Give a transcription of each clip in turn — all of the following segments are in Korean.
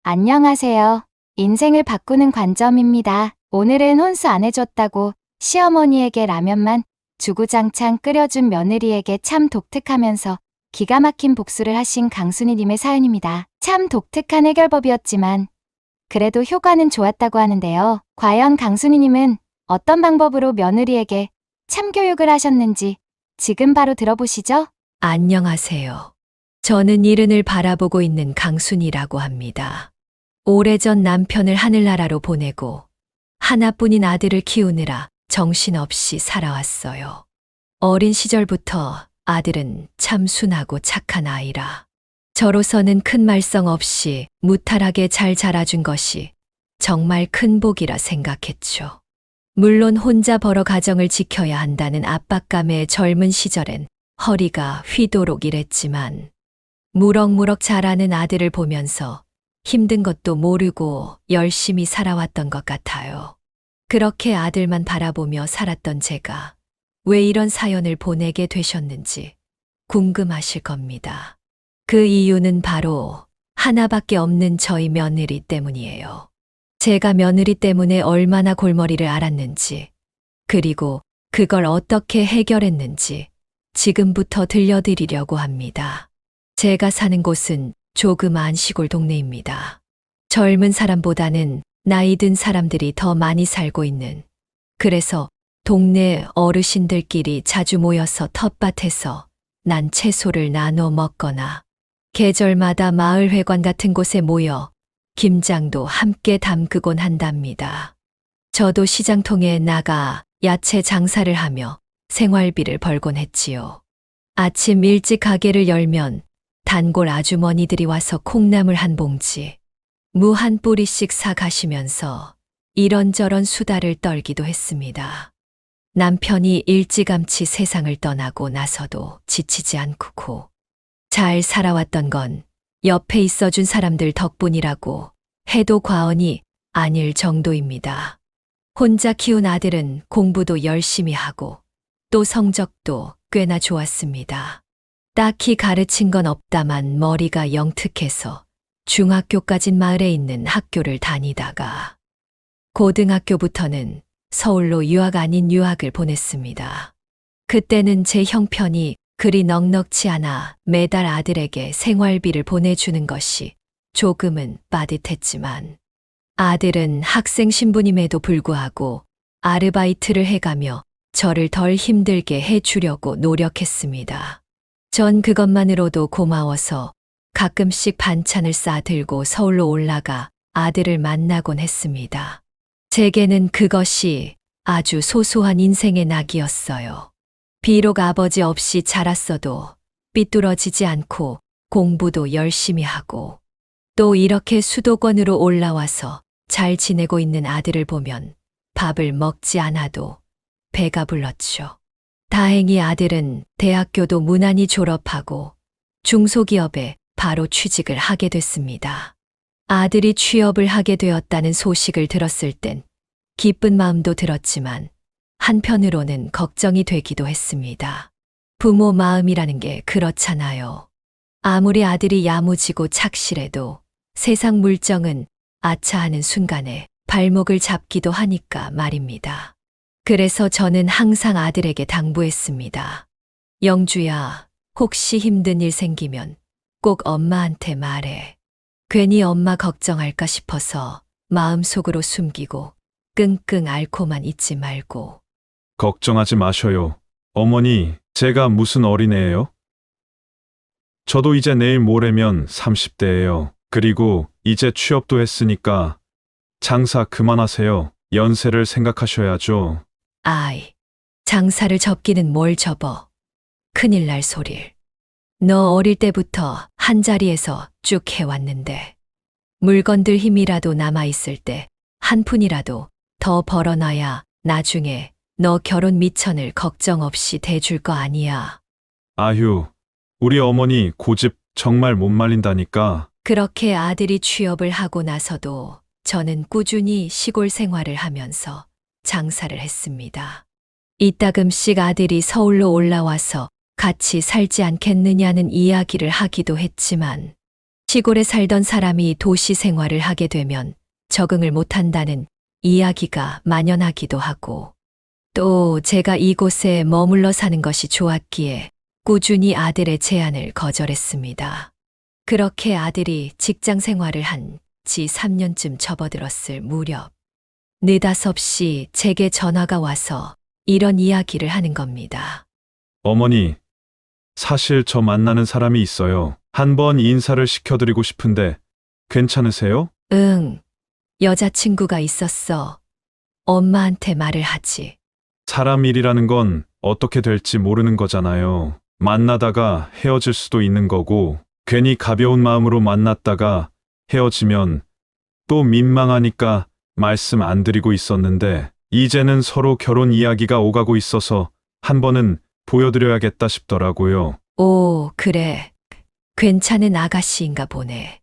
안녕하세요. 인생을 바꾸는 관점입니다. 오늘은 혼수 안 해줬다고 시어머니에게 라면만 주구장창 끓여준 며느리에게 참 독특하면서 기가 막힌 복수를 하신 강순희님의 사연입니다. 참 독특한 해결법이었지만 그래도 효과는 좋았다고 하는데요. 과연 강순희님은 어떤 방법으로 며느리에게 참교육을 하셨는지 지금 바로 들어보시죠. 안녕하세요. 저는 이른을 바라보고 있는 강순이라고 합니다. 오래전 남편을 하늘나라로 보내고 하나뿐인 아들을 키우느라 정신없이 살아왔어요. 어린 시절부터 아들은 참 순하고 착한 아이라 저로서는 큰 말썽 없이 무탈하게 잘 자라준 것이 정말 큰 복이라 생각했죠. 물론 혼자 벌어 가정을 지켜야 한다는 압박감에 젊은 시절엔 허리가 휘도록 일했지만 무럭무럭 자라는 아들을 보면서 힘든 것도 모르고 열심히 살아왔던 것 같아요. 그렇게 아들만 바라보며 살았던 제가 왜 이런 사연을 보내게 되셨는지 궁금하실 겁니다. 그 이유는 바로 하나밖에 없는 저희 며느리 때문이에요. 제가 며느리 때문에 얼마나 골머리를 앓았는지, 그리고 그걸 어떻게 해결했는지 지금부터 들려드리려고 합니다. 제가 사는 곳은 조그마한 시골 동네입니다. 젊은 사람보다는 나이 든 사람들이 더 많이 살고 있는, 그래서 동네 어르신들끼리 자주 모여서 텃밭에서 난 채소를 나눠 먹거나 계절마다 마을회관 같은 곳에 모여 김장도 함께 담그곤 한답니다. 저도 시장통에 나가 야채 장사를 하며 생활비를 벌곤 했지요. 아침 일찍 가게를 열면 단골 아주머니들이 와서 콩나물 한 봉지, 무 한 뿌리씩 사 가시면서 이런저런 수다를 떨기도 했습니다. 남편이 일찌감치 세상을 떠나고 나서도 지치지 않고 잘 살아왔던 건 옆에 있어준 사람들 덕분이라고 해도 과언이 아닐 정도입니다. 혼자 키운 아들은 공부도 열심히 하고 또 성적도 꽤나 좋았습니다. 딱히 가르친 건 없다만 머리가 영특해서 중학교까진 마을에 있는 학교를 다니다가 고등학교부터는 서울로 유학 아닌 유학을 보냈습니다. 그때는 제 형편이 그리 넉넉치 않아 매달 아들에게 생활비를 보내주는 것이 조금은 빠듯했지만 아들은 학생 신분임에도 불구하고 아르바이트를 해가며 저를 덜 힘들게 해주려고 노력했습니다. 전 그것만으로도 고마워서 가끔씩 반찬을 싸들고 서울로 올라가 아들을 만나곤 했습니다. 제게는 그것이 아주 소소한 인생의 낙이었어요. 비록 아버지 없이 자랐어도 삐뚤어지지 않고 공부도 열심히 하고 또 이렇게 수도권으로 올라와서 잘 지내고 있는 아들을 보면 밥을 먹지 않아도 배가 불렀죠. 다행히 아들은 대학교도 무난히 졸업하고 중소기업에 바로 취직을 하게 됐습니다. 아들이 취업을 하게 되었다는 소식을 들었을 땐 기쁜 마음도 들었지만 한편으로는 걱정이 되기도 했습니다. 부모 마음이라는 게 그렇잖아요. 아무리 아들이 야무지고 착실해도 세상 물정은 아차하는 순간에 발목을 잡기도 하니까 말입니다. 그래서 저는 항상 아들에게 당부했습니다. 영주야, 혹시 힘든 일 생기면 꼭 엄마한테 말해. 괜히 엄마 걱정할까 싶어서 마음속으로 숨기고 끙끙 앓고만 있지 말고. 걱정하지 마셔요. 어머니, 제가 무슨 어린애예요? 저도 이제 내일 모레면 30대예요. 그리고 이제 취업도 했으니까 장사 그만하세요. 연세를 생각하셔야죠. 아이, 장사를 접기는 뭘 접어. 큰일 날 소릴. 너 어릴 때부터 한자리에서 쭉 해왔는데 물건들 힘이라도 남아있을 때 한 푼이라도 더 벌어놔야 나중에 너 결혼 미천을 걱정 없이 대줄 거 아니야. 아휴, 우리 어머니 고집 정말 못 말린다니까. 그렇게 아들이 취업을 하고 나서도 저는 꾸준히 시골 생활을 하면서 장사를 했습니다. 이따금씩 아들이 서울로 올라와서 같이 살지 않겠느냐는 이야기를 하기도 했지만 시골에 살던 사람이 도시 생활을 하게 되면 적응을 못한다는 이야기가 만연하기도 하고, 또 제가 이곳에 머물러 사는 것이 좋았기에 꾸준히 아들의 제안을 거절했습니다. 그렇게 아들이 직장 생활을 한 지 3년쯤 접어들었을 무렵, 느닷없이 제게 전화가 와서 이런 이야기를 하는 겁니다. 어머니, 사실 저 만나는 사람이 있어요. 한번 인사를 시켜드리고 싶은데 괜찮으세요? 응, 여자친구가 있었어. 엄마한테 말을 하지. 사람 일이라는 건 어떻게 될지 모르는 거잖아요. 만나다가 헤어질 수도 있는 거고, 괜히 가벼운 마음으로 만났다가 헤어지면 또 민망하니까 말씀 안 드리고 있었는데, 이제는 서로 결혼 이야기가 오가고 있어서 한 번은 보여드려야겠다 싶더라고요. 오, 그래. 괜찮은 아가씨인가 보네.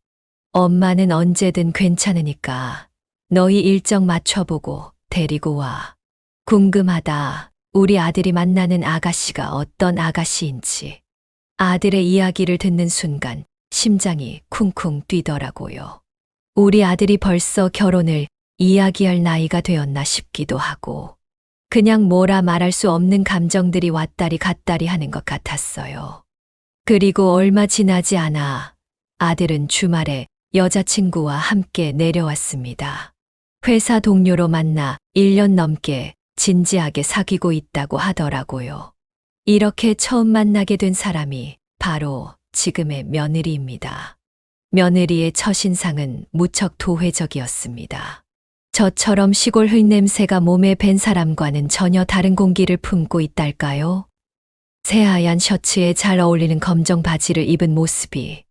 엄마는 언제든 괜찮으니까 너희 일정 맞춰보고 데리고 와. 궁금하다. 우리 아들이 만나는 아가씨가 어떤 아가씨인지. 아들의 이야기를 듣는 순간 심장이 쿵쿵 뛰더라고요. 우리 아들이 벌써 결혼을 이야기할 나이가 되었나 싶기도 하고, 그냥 뭐라 말할 수 없는 감정들이 왔다리 갔다리 하는 것 같았어요. 그리고 얼마 지나지 않아 아들은 주말에 여자친구와 함께 내려왔습니다. 회사 동료로 만나 1년 넘게 진지하게 사귀고 있다고 하더라고요. 이렇게 처음 만나게 된 사람이 바로 지금의 며느리입니다. 며느리의 첫인상은 무척 도회적이었습니다. 저처럼 시골 흙냄새가 몸에 밴 사람과는 전혀 다른 공기를 품고 있달까요? 새하얀 셔츠에 잘 어울리는 검정 바지를 입은 모습이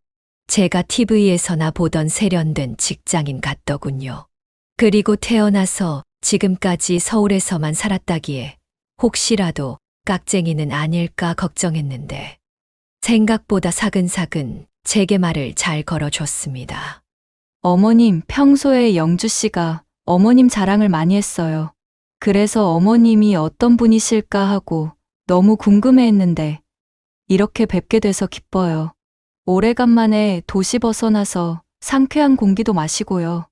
제가 TV에서나 보던 세련된 직장인 같더군요. 그리고 태어나서 지금까지 서울에서만 살았다기에 혹시라도 깍쟁이는 아닐까 걱정했는데, 생각보다 사근사근 제게 말을 잘 걸어줬습니다. 어머님, 평소에 영주 씨가 어머님 자랑을 많이 했어요. 그래서 어머님이 어떤 분이실까 하고 너무 궁금해했는데 이렇게 뵙게 돼서 기뻐요. 오래간만에 도시 벗어나서 상쾌한 공기도 마시고요.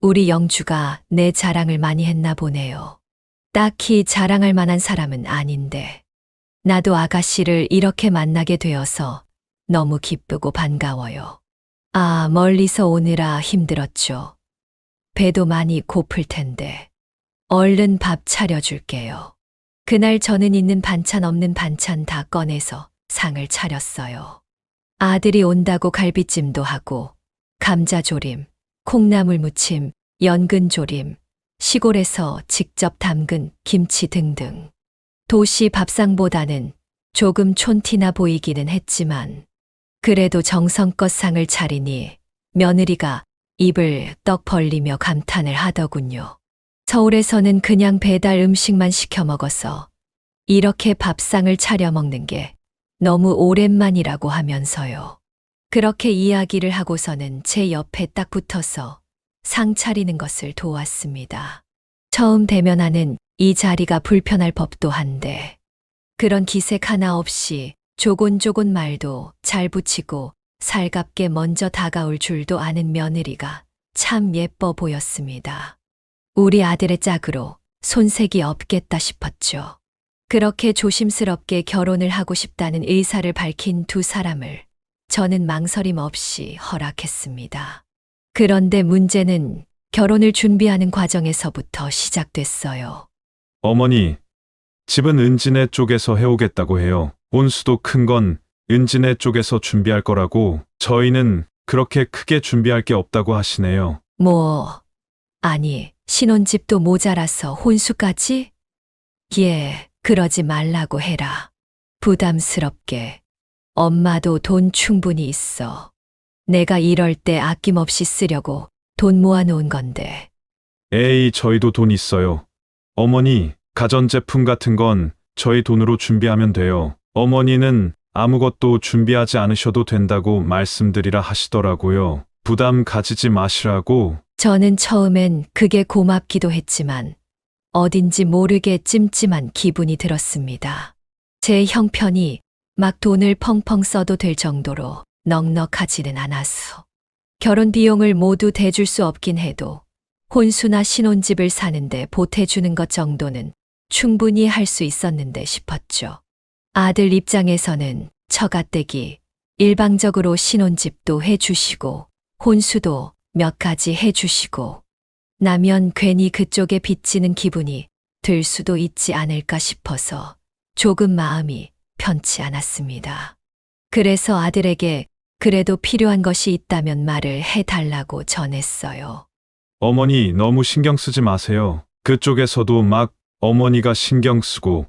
우리 영주가 내 자랑을 많이 했나 보네요. 딱히 자랑할 만한 사람은 아닌데, 나도 아가씨를 이렇게 만나게 되어서 너무 기쁘고 반가워요. 아, 멀리서 오느라 힘들었죠. 배도 많이 고플 텐데. 얼른 밥 차려줄게요. 그날 저는 있는 반찬 없는 반찬 다 꺼내서 상을 차렸어요. 아들이 온다고 갈비찜도 하고, 감자조림, 콩나물 무침, 연근조림, 시골에서 직접 담근 김치 등등. 도시 밥상보다는 조금 촌티나 보이기는 했지만, 그래도 정성껏 상을 차리니 며느리가 입을 떡 벌리며 감탄을 하더군요. 서울에서는 그냥 배달 음식만 시켜 먹어서 이렇게 밥상을 차려 먹는 게 너무 오랜만이라고 하면서요. 그렇게 이야기를 하고서는 제 옆에 딱 붙어서 상 차리는 것을 도왔습니다. 처음 대면하는 이 자리가 불편할 법도 한데, 그런 기색 하나 없이 조곤조곤 말도 잘 붙이고 살갑게 먼저 다가올 줄도 아는 며느리가 참 예뻐 보였습니다. 우리 아들의 짝으로 손색이 없겠다 싶었죠. 그렇게 조심스럽게 결혼을 하고 싶다는 의사를 밝힌 두 사람을 저는 망설임 없이 허락했습니다. 그런데 문제는 결혼을 준비하는 과정에서부터 시작됐어요. 어머니, 집은 은진네 쪽에서 해오겠다고 해요. 혼수도 큰 건 은진네 쪽에서 준비할 거라고, 저희는 그렇게 크게 준비할 게 없다고 하시네요. 아니, 신혼집도 모자라서 혼수까지? 예, 그러지 말라고 해라. 부담스럽게. 엄마도 돈 충분히 있어. 내가 이럴 때 아낌없이 쓰려고 돈 모아놓은 건데. 에이, 저희도 돈 있어요. 어머니, 가전제품 같은 건 저희 돈으로 준비하면 돼요. 어머니는 아무것도 준비하지 않으셔도 된다고 말씀드리라 하시더라고요. 부담 가지지 마시라고. 저는 처음엔 그게 고맙기도 했지만 어딘지 모르게 찜찜한 기분이 들었습니다. 제 형편이 막 돈을 펑펑 써도 될 정도로 넉넉하지는 않았어. 결혼 비용을 모두 대줄 수 없긴 해도 혼수나 신혼집을 사는데 보태주는 것 정도는 충분히 할 수 있었는데 싶었죠. 아들 입장에서는 처가댁이 일방적으로 신혼집도 해주시고 혼수도 몇 가지 해주시고 나면 괜히 그쪽에 빚지는 기분이 들 수도 있지 않을까 싶어서 조금 마음이 편치 않았습니다. 그래서 아들에게 그래도 필요한 것이 있다면 말을 해달라고 전했어요. 어머니 너무 신경 쓰지 마세요. 그쪽에서도 막 어머니가 신경 쓰고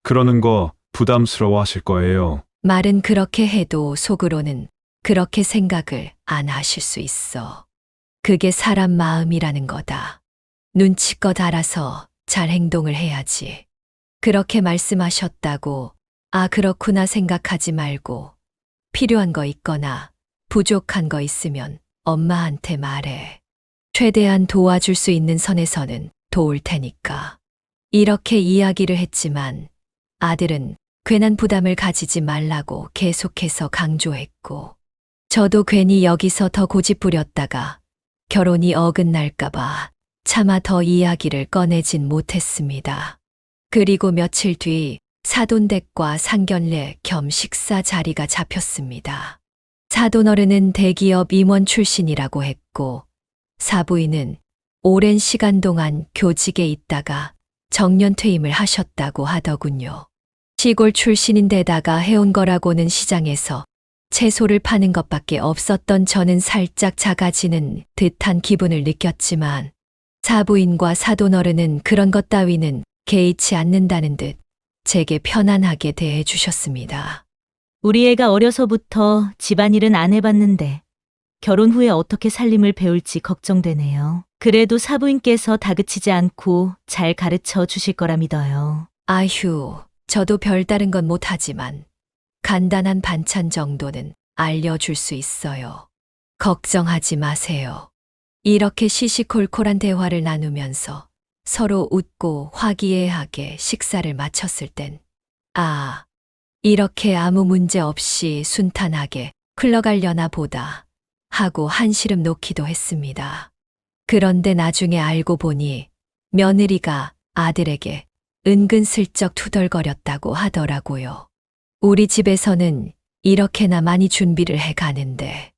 그러는 거 부담스러워 하실 거예요. 말은 그렇게 해도 속으로는 그렇게 생각을 안 하실 수 있어. 그게 사람 마음이라는 거다. 눈치껏 알아서 잘 행동을 해야지. 그렇게 말씀하셨다고 그렇구나 생각하지 말고 필요한 거 있거나 부족한 거 있으면 엄마한테 말해. 최대한 도와줄 수 있는 선에서는 도울 테니까. 이렇게 이야기를 했지만 아들은 괜한 부담을 가지지 말라고 계속해서 강조했고 저도 괜히 여기서 더 고집부렸다가 결혼이 어긋날까봐 차마 더 이야기를 꺼내진 못했습니다. 그리고 며칠 뒤 사돈댁과 상견례 겸 식사 자리가 잡혔습니다. 사돈어른은 대기업 임원 출신이라고 했고 사부인은 오랜 시간 동안 교직에 있다가 정년 퇴임을 하셨다고 하더군요. 시골 출신인데다가 해온 거라고는 시장에서 채소를 파는 것밖에 없었던 저는 살짝 작아지는 듯한 기분을 느꼈지만 사부인과 사돈어른은 그런 것 따위는 개의치 않는다는 듯 제게 편안하게 대해 주셨습니다. 우리 애가 어려서부터 집안일은 안 해봤는데 결혼 후에 어떻게 살림을 배울지 걱정되네요. 그래도 사부인께서 다그치지 않고 잘 가르쳐 주실 거라 믿어요. 아휴, 저도 별다른 건 못하지만 간단한 반찬 정도는 알려줄 수 있어요. 걱정하지 마세요. 이렇게 시시콜콜한 대화를 나누면서 서로 웃고 화기애애하게 식사를 마쳤을 땐 이렇게 아무 문제 없이 순탄하게 흘러가려나 보다 하고 한시름 놓기도 했습니다. 그런데 나중에 알고 보니 며느리가 아들에게 은근슬쩍 투덜거렸다고 하더라고요. 우리 집에서는 이렇게나 많이 준비를 해 가는데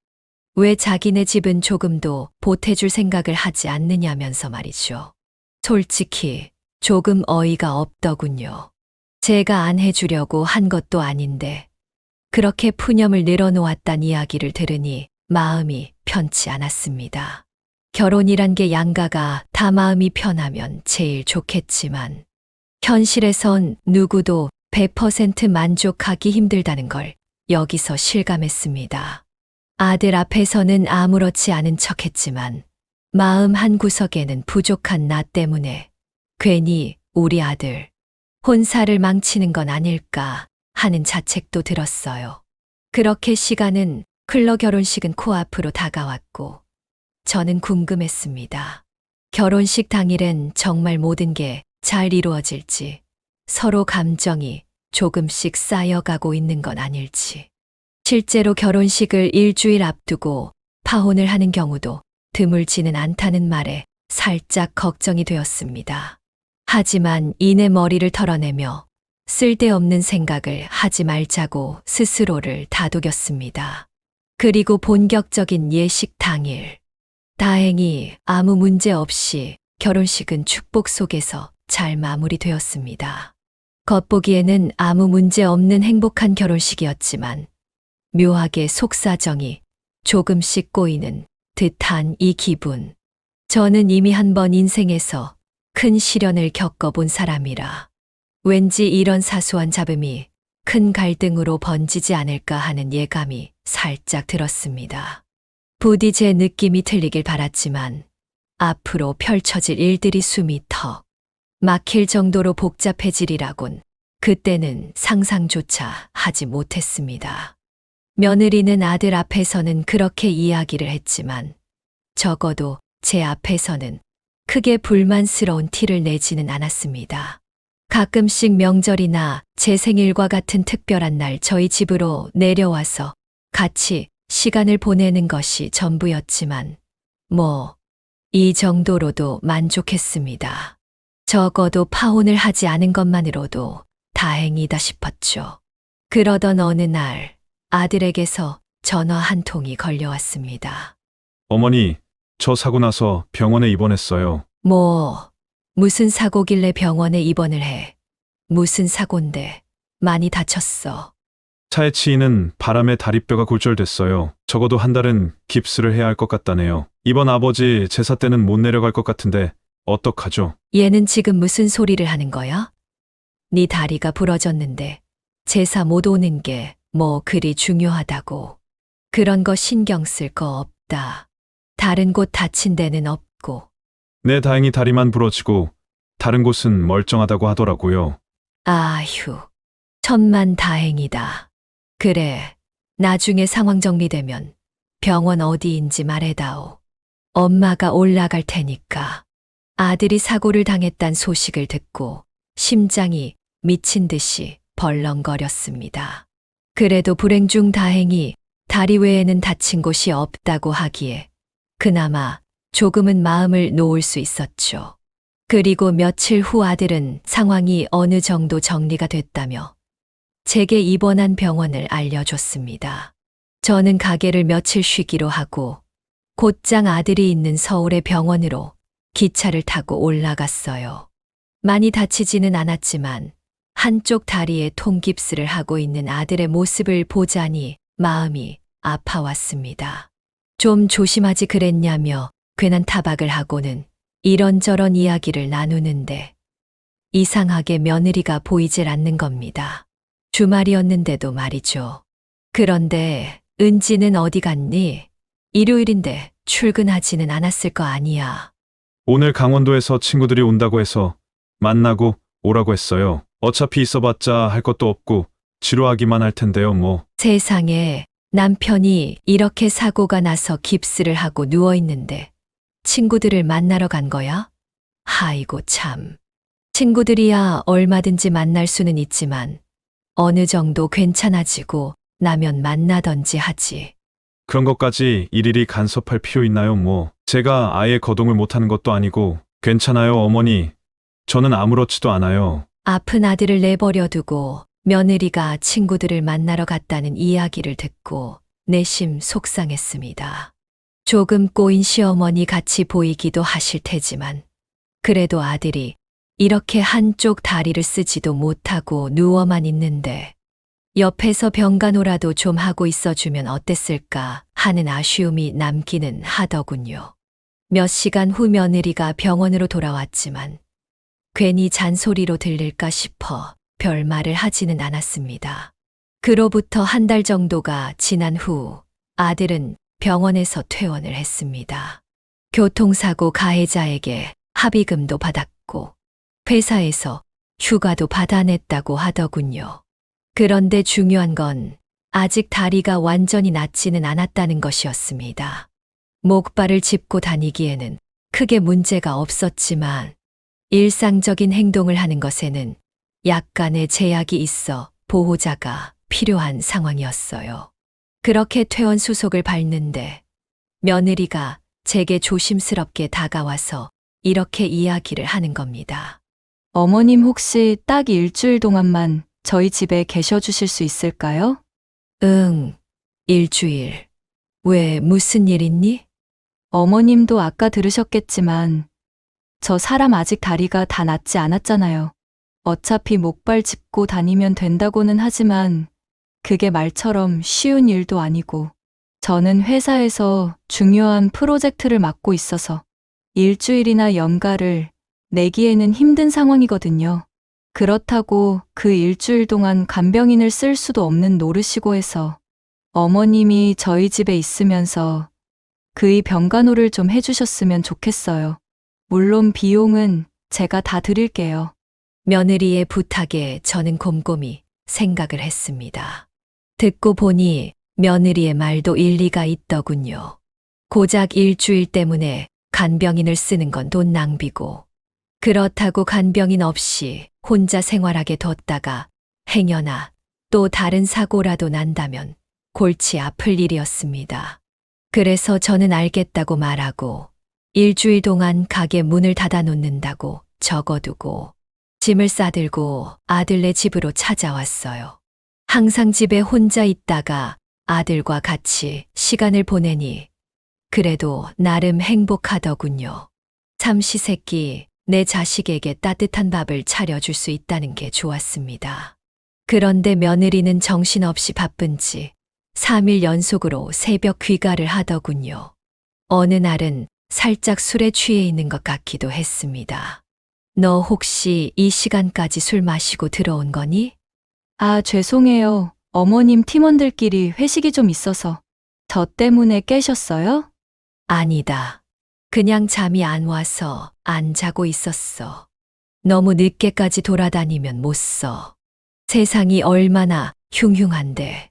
왜 자기네 집은 조금도 보태줄 생각을 하지 않느냐면서 말이죠. 솔직히 조금 어이가 없더군요. 제가 안 해주려고 한 것도 아닌데 그렇게 푸념을 늘어놓았단 이야기를 들으니 마음이 편치 않았습니다. 결혼이란 게 양가가 다 마음이 편하면 제일 좋겠지만 현실에선 누구도 100% 만족하기 힘들다는 걸 여기서 실감했습니다. 아들 앞에서는 아무렇지 않은 척했지만 마음 한구석에는 부족한 나 때문에 괜히 우리 아들 혼사를 망치는 건 아닐까 하는 자책도 들었어요. 그렇게 시간은 흘러 결혼식은 코앞으로 다가왔고 저는 궁금했습니다. 결혼식 당일엔 정말 모든 게 잘 이루어질지 서로 감정이 조금씩 쌓여가고 있는 건 아닐지 실제로 결혼식을 일주일 앞두고 파혼을 하는 경우도 드물지는 않다는 말에 살짝 걱정이 되었습니다. 하지만 이내 머리를 털어내며 쓸데없는 생각을 하지 말자고 스스로를 다독였습니다. 그리고 본격적인 예식 당일. 다행히 아무 문제 없이 결혼식은 축복 속에서 잘 마무리되었습니다. 겉보기에는 아무 문제 없는 행복한 결혼식이었지만 묘하게 속사정이 조금씩 꼬이는 듯한 이 기분. 저는 이미 한 번 인생에서 큰 시련을 겪어본 사람이라 왠지 이런 사소한 잡음이 큰 갈등으로 번지지 않을까 하는 예감이 살짝 들었습니다. 부디 제 느낌이 틀리길 바랐지만 앞으로 펼쳐질 일들이 숨이 턱 막힐 정도로 복잡해지리라곤 그때는 상상조차 하지 못했습니다. 며느리는 아들 앞에서는 그렇게 이야기를 했지만 적어도 제 앞에서는 크게 불만스러운 티를 내지는 않았습니다. 가끔씩 명절이나 제 생일과 같은 특별한 날 저희 집으로 내려와서 같이 시간을 보내는 것이 전부였지만, 이 정도로도 만족했습니다. 적어도 파혼을 하지 않은 것만으로도 다행이다 싶었죠. 그러던 어느 날 아들에게서 전화 한 통이 걸려왔습니다. 어머니, 저 사고 나서 병원에 입원했어요. 무슨 사고길래 병원에 입원을 해? 무슨 사고인데 많이 다쳤어? 차에 치이는 바람에 다리뼈가 골절됐어요. 적어도 한 달은 깁스를 해야 할 것 같다네요. 이번 아버지 제사 때는 못 내려갈 것 같은데 어떡하죠? 얘는 지금 무슨 소리를 하는 거야? 네 다리가 부러졌는데 제사 못 오는 게 그리 중요하다고. 그런 거 신경 쓸 거 없다. 다른 곳 다친 데는 없고. 네, 다행히 다리만 부러지고 다른 곳은 멀쩡하다고 하더라고요. 아휴, 천만 다행이다. 그래, 나중에 상황 정리되면 병원 어디인지 말해다오. 엄마가 올라갈 테니까. 아들이 사고를 당했단 소식을 듣고 심장이 미친 듯이 벌렁거렸습니다. 그래도 불행 중 다행히 다리 외에는 다친 곳이 없다고 하기에 그나마 조금은 마음을 놓을 수 있었죠. 그리고 며칠 후 아들은 상황이 어느 정도 정리가 됐다며 제게 입원한 병원을 알려줬습니다. 저는 가게를 며칠 쉬기로 하고 곧장 아들이 있는 서울의 병원으로 기차를 타고 올라갔어요. 많이 다치지는 않았지만 한쪽 다리에 통깁스를 하고 있는 아들의 모습을 보자니 마음이 아파왔습니다. 좀 조심하지 그랬냐며 괜한 타박을 하고는 이런저런 이야기를 나누는데 이상하게 며느리가 보이질 않는 겁니다. 주말이었는데도 말이죠. 그런데 은지는 어디 갔니? 일요일인데 출근하지는 않았을 거 아니야. 오늘 강원도에서 친구들이 온다고 해서 만나고 오라고 했어요. 어차피 있어봤자 할 것도 없고 지루하기만 할 텐데요, 뭐. 세상에 남편이 이렇게 사고가 나서 깁스를 하고 누워있는데 친구들을 만나러 간 거야? 아이고 참. 친구들이야 얼마든지 만날 수는 있지만 어느 정도 괜찮아지고 나면 만나던지 하지. 그런 것까지 일일이 간섭할 필요 있나요, 뭐. 제가 아예 거동을 못하는 것도 아니고. 괜찮아요, 어머니. 저는 아무렇지도 않아요. 아픈 아들을 내버려 두고 며느리가 친구들을 만나러 갔다는 이야기를 듣고 내심 속상했습니다. 조금 꼬인 시어머니 같이 보이기도 하실 테지만 그래도 아들이 이렇게 한쪽 다리를 쓰지도 못하고 누워만 있는데 옆에서 병간호라도 좀 하고 있어주면 어땠을까 하는 아쉬움이 남기는 하더군요. 몇 시간 후 며느리가 병원으로 돌아왔지만 괜히 잔소리로 들릴까 싶어 별말을 하지는 않았습니다. 그로부터 한 달 정도가 지난 후 아들은 병원에서 퇴원을 했습니다. 교통사고 가해자에게 합의금도 받았고 회사에서 휴가도 받아냈다고 하더군요. 그런데 중요한 건 아직 다리가 완전히 낫지는 않았다는 것이었습니다. 목발을 짚고 다니기에는 크게 문제가 없었지만 일상적인 행동을 하는 것에는 약간의 제약이 있어 보호자가 필요한 상황이었어요. 그렇게 퇴원 수속을 밟는데 며느리가 제게 조심스럽게 다가와서 이렇게 이야기를 하는 겁니다. 어머님 혹시 딱 일주일 동안만 저희 집에 계셔 주실 수 있을까요? 응, 일주일. 왜 무슨 일 있니? 어머님도 아까 들으셨겠지만 저 사람 아직 다리가 다 낫지 않았잖아요. 어차피 목발 짚고 다니면 된다고는 하지만 그게 말처럼 쉬운 일도 아니고 저는 회사에서 중요한 프로젝트를 맡고 있어서 일주일이나 연가를 내기에는 힘든 상황이거든요. 그렇다고 그 일주일 동안 간병인을 쓸 수도 없는 노릇이고 해서 어머님이 저희 집에 있으면서 그의 병간호를 좀 해주셨으면 좋겠어요. 물론 비용은 제가 다 드릴게요. 며느리의 부탁에 저는 곰곰이 생각을 했습니다. 듣고 보니 며느리의 말도 일리가 있더군요. 고작 일주일 때문에 간병인을 쓰는 건 돈 낭비고 그렇다고 간병인 없이 혼자 생활하게 뒀다가 행여나 또 다른 사고라도 난다면 골치 아플 일이었습니다. 그래서 저는 알겠다고 말하고 일주일 동안 가게 문을 닫아 놓는다고 적어두고 짐을 싸들고 아들네 집으로 찾아왔어요. 항상 집에 혼자 있다가 아들과 같이 시간을 보내니 그래도 나름 행복하더군요. 삼시세끼 내 자식에게 따뜻한 밥을 차려줄 수 있다는 게 좋았습니다. 그런데 며느리는 정신없이 바쁜지 3일 연속으로 새벽 귀가를 하더군요. 어느 날은 살짝 술에 취해 있는 것 같기도 했습니다. 너 혹시 이 시간까지 술 마시고 들어온 거니? 아, 죄송해요. 어머님 팀원들끼리 회식이 좀 있어서. 저 때문에 깨셨어요? 아니다. 그냥 잠이 안 와서 안 자고 있었어. 너무 늦게까지 돌아다니면 못 써. 세상이 얼마나 흉흉한데.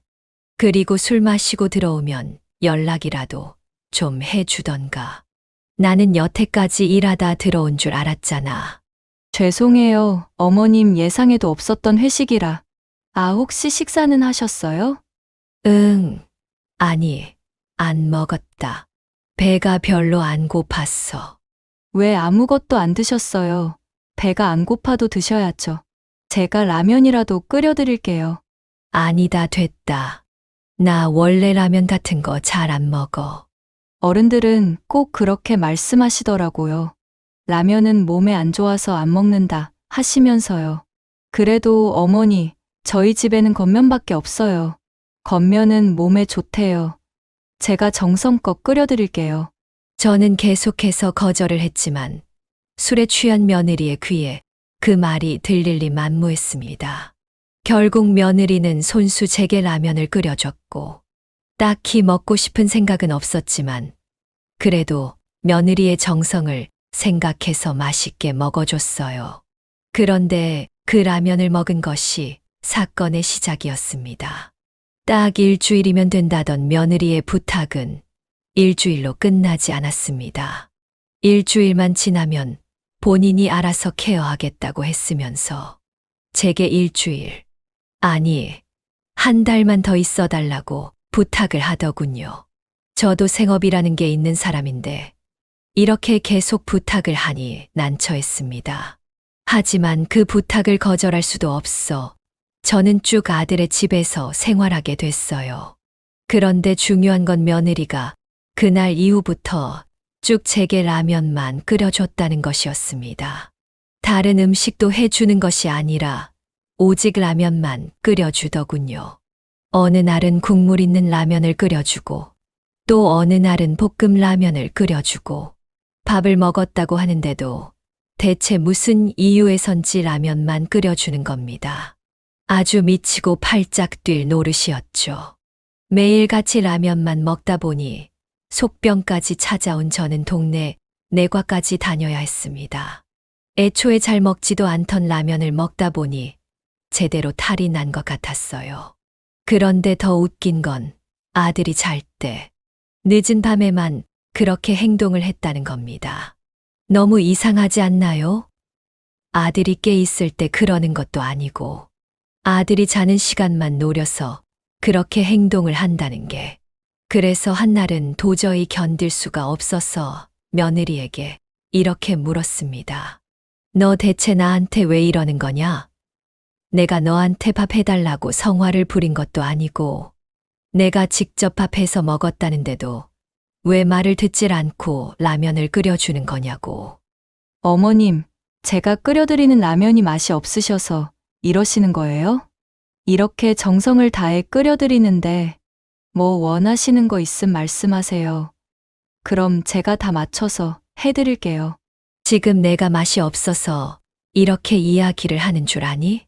그리고 술 마시고 들어오면 연락이라도 좀 해주던가. 나는 여태까지 일하다 들어온 줄 알았잖아. 죄송해요. 어머님 예상에도 없었던 회식이라. 아, 혹시 식사는 하셨어요? 응. 아니, 안 먹었다. 배가 별로 안 고팠어. 왜 아무것도 안 드셨어요? 배가 안 고파도 드셔야죠. 제가 라면이라도 끓여드릴게요. 아니다 됐다. 나 원래 라면 같은 거 잘 안 먹어. 어른들은 꼭 그렇게 말씀하시더라고요. 라면은 몸에 안 좋아서 안 먹는다 하시면서요. 그래도 어머니, 저희 집에는 겉면밖에 없어요. 겉면은 몸에 좋대요. 제가 정성껏 끓여드릴게요. 저는 계속해서 거절을 했지만 술에 취한 며느리의 귀에 그 말이 들릴 리 만무했습니다. 결국 며느리는 손수 제게 라면을 끓여줬고 딱히 먹고 싶은 생각은 없었지만 그래도 며느리의 정성을 생각해서 맛있게 먹어줬어요. 그런데 그 라면을 먹은 것이 사건의 시작이었습니다. 딱 일주일이면 된다던 며느리의 부탁은 일주일로 끝나지 않았습니다. 일주일만 지나면 본인이 알아서 케어하겠다고 했으면서 제게 일주일, 아니, 한 달만 더 있어 달라고 부탁을 하더군요. 저도 생업이라는 게 있는 사람인데 이렇게 계속 부탁을 하니 난처했습니다. 하지만 그 부탁을 거절할 수도 없어 저는 쭉 아들의 집에서 생활하게 됐어요. 그런데 중요한 건 며느리가 그날 이후부터 쭉 제게 라면만 끓여줬다는 것이었습니다. 다른 음식도 해주는 것이 아니라 오직 라면만 끓여주더군요. 어느 날은 국물 있는 라면을 끓여주고 또 어느 날은 볶음 라면을 끓여주고 밥을 먹었다고 하는데도 대체 무슨 이유에선지 라면만 끓여주는 겁니다. 아주 미치고 팔짝 뛸 노릇이었죠. 매일같이 라면만 먹다 보니 속병까지 찾아온 저는 동네 내과까지 다녀야 했습니다. 애초에 잘 먹지도 않던 라면을 먹다 보니 제대로 탈이 난 것 같았어요. 그런데 더 웃긴 건 아들이 잘 때 늦은 밤에만 그렇게 행동을 했다는 겁니다. 너무 이상하지 않나요? 아들이 깨 있을 때 그러는 것도 아니고 아들이 자는 시간만 노려서 그렇게 행동을 한다는 게. 그래서 한날은 도저히 견딜 수가 없어서 며느리에게 이렇게 물었습니다. 너 대체 나한테 왜 이러는 거냐? 내가 너한테 밥 해달라고 성화를 부린 것도 아니고 내가 직접 밥 해서 먹었다는데도 왜 말을 듣질 않고 라면을 끓여주는 거냐고. 어머님, 제가 끓여드리는 라면이 맛이 없으셔서 이러시는 거예요? 이렇게 정성을 다해 끓여드리는데 뭐 원하시는 거 있음 말씀하세요. 그럼 제가 다 맞춰서 해드릴게요. 지금 내가 맛이 없어서 이렇게 이야기를 하는 줄 아니?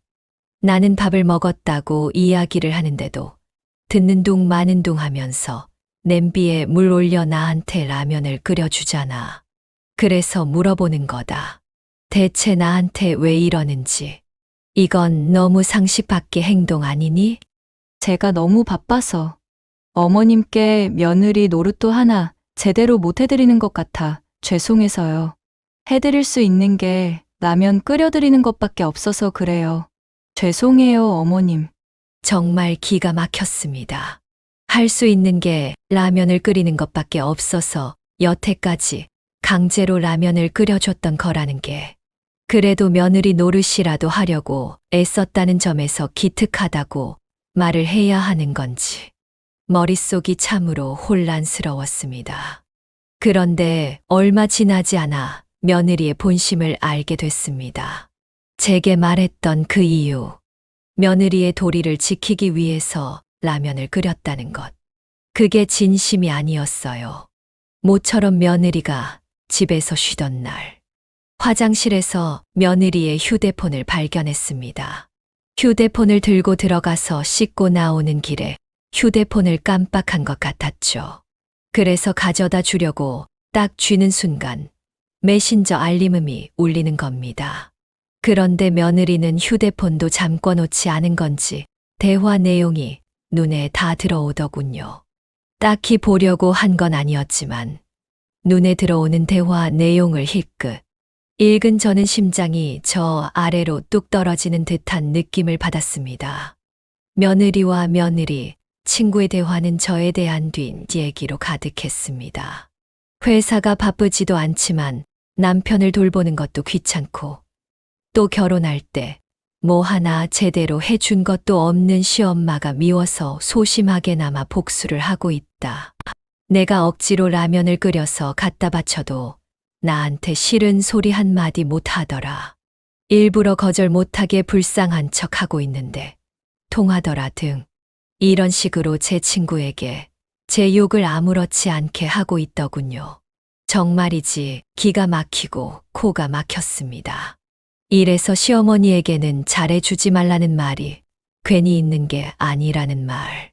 나는 밥을 먹었다고 이야기를 하는데도 듣는 둥 마는 둥 하면서 냄비에 물 올려 나한테 라면을 끓여주잖아. 그래서 물어보는 거다. 대체 나한테 왜 이러는지. 이건 너무 상식 밖의 행동 아니니? 제가 너무 바빠서 어머님께 며느리 노릇도 하나 제대로 못 해드리는 것 같아 죄송해서요. 해드릴 수 있는 게 라면 끓여드리는 것밖에 없어서 그래요. 죄송해요, 어머님. 정말 기가 막혔습니다. 할 수 있는 게 라면을 끓이는 것밖에 없어서 여태까지 강제로 라면을 끓여줬던 거라는 게 그래도 며느리 노릇이라도 하려고 애썼다는 점에서 기특하다고 말을 해야 하는 건지 머릿속이 참으로 혼란스러웠습니다. 그런데 얼마 지나지 않아 며느리의 본심을 알게 됐습니다. 제게 말했던 그 이유, 며느리의 도리를 지키기 위해서 라면을 끓였다는 것. 그게 진심이 아니었어요. 모처럼 며느리가 집에서 쉬던 날, 화장실에서 며느리의 휴대폰을 발견했습니다. 휴대폰을 들고 들어가서 씻고 나오는 길에 휴대폰을 깜빡한 것 같았죠. 그래서 가져다 주려고 딱 쥐는 순간 메신저 알림음이 울리는 겁니다. 그런데 며느리는 휴대폰도 잠궈 놓지 않은 건지 대화 내용이 눈에 다 들어오더군요. 딱히 보려고 한 건 아니었지만 눈에 들어오는 대화 내용을 힐끗 읽은 저는 심장이 저 아래로 뚝 떨어지는 듯한 느낌을 받았습니다. 며느리와 며느리, 친구의 대화는 저에 대한 뒷얘기로 가득했습니다. 회사가 바쁘지도 않지만 남편을 돌보는 것도 귀찮고 또 결혼할 때 뭐 하나 제대로 해준 것도 없는 시엄마가 미워서 소심하게나마 복수를 하고 있다. 내가 억지로 라면을 끓여서 갖다 바쳐도 나한테 싫은 소리 한마디 못 하더라. 일부러 거절 못하게 불쌍한 척 하고 있는데 통하더라 등 이런 식으로 제 친구에게 제 욕을 아무렇지 않게 하고 있더군요. 정말이지 기가 막히고 코가 막혔습니다. 이래서 시어머니에게는 잘해주지 말라는 말이 괜히 있는 게 아니라는 말.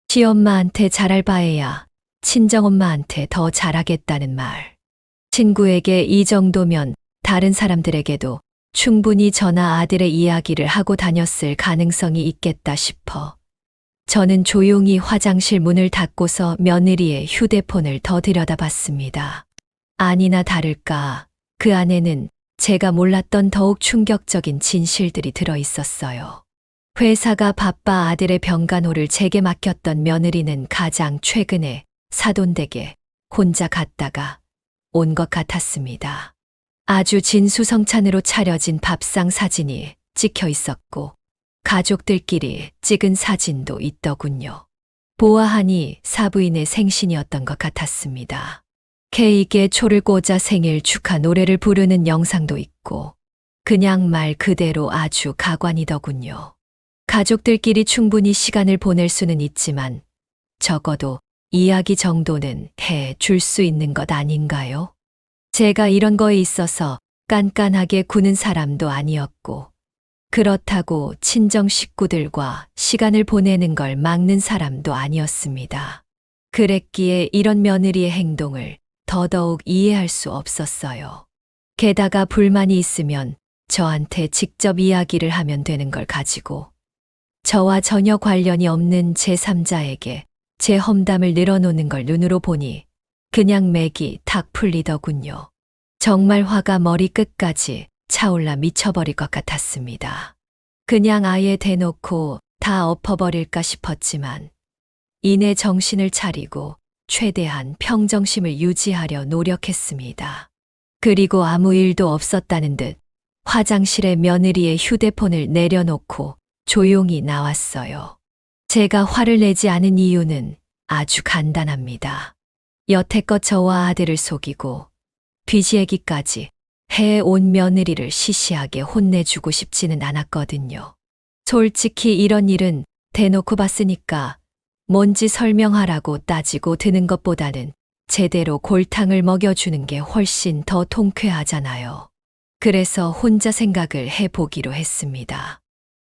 시엄마한테 잘할 바에야 친정엄마한테 더 잘하겠다는 말. 친구에게 이 정도면 다른 사람들에게도 충분히 저나 아들의 이야기를 하고 다녔을 가능성이 있겠다 싶어 저는 조용히 화장실 문을 닫고서 며느리의 휴대폰을 더 들여다봤습니다. 아니나 다를까 그 안에는 제가 몰랐던 더욱 충격적인 진실들이 들어 있었어요. 회사가 바빠 아들의 병간호를 제게 맡겼던 며느리는 가장 최근에 사돈댁에 혼자 갔다가 온 것 같았습니다. 아주 진수성찬으로 차려진 밥상 사진이 찍혀 있었고 가족들끼리 찍은 사진도 있더군요. 보아하니 사부인의 생신이었던 것 같았습니다. 케이크에 초를 꽂아 생일 축하 노래를 부르는 영상도 있고 그냥 말 그대로 아주 가관이더군요. 가족들끼리 충분히 시간을 보낼 수는 있지만 적어도 이야기 정도는 해 줄 수 있는 것 아닌가요? 제가 이런 거에 있어서 깐깐하게 구는 사람도 아니었고 그렇다고 친정 식구들과 시간을 보내는 걸 막는 사람도 아니었습니다. 그랬기에 이런 며느리의 행동을 더더욱 이해할 수 없었어요. 게다가 불만이 있으면 저한테 직접 이야기를 하면 되는 걸 가지고 저와 전혀 관련이 없는 제3자에게 제 험담을 늘어놓는 걸 눈으로 보니 그냥 맥이 탁 풀리더군요. 정말 화가 머리 끝까지 차올라 미쳐버릴 것 같았습니다. 그냥 아예 대놓고 다 엎어버릴까 싶었지만 이내 정신을 차리고 최대한 평정심을 유지하려 노력했습니다. 그리고 아무 일도 없었다는 듯 화장실에 며느리의 휴대폰을 내려놓고 조용히 나왔어요. 제가 화를 내지 않은 이유는 아주 간단합니다. 여태껏 저와 아들을 속이고 뒤지얘기까지 해온 며느리를 시시하게 혼내주고 싶지는 않았거든요. 솔직히 이런 일은 대놓고 봤으니까 뭔지 설명하라고 따지고 드는 것보다는 제대로 골탕을 먹여주는 게 훨씬 더 통쾌하잖아요. 그래서 혼자 생각을 해보기로 했습니다.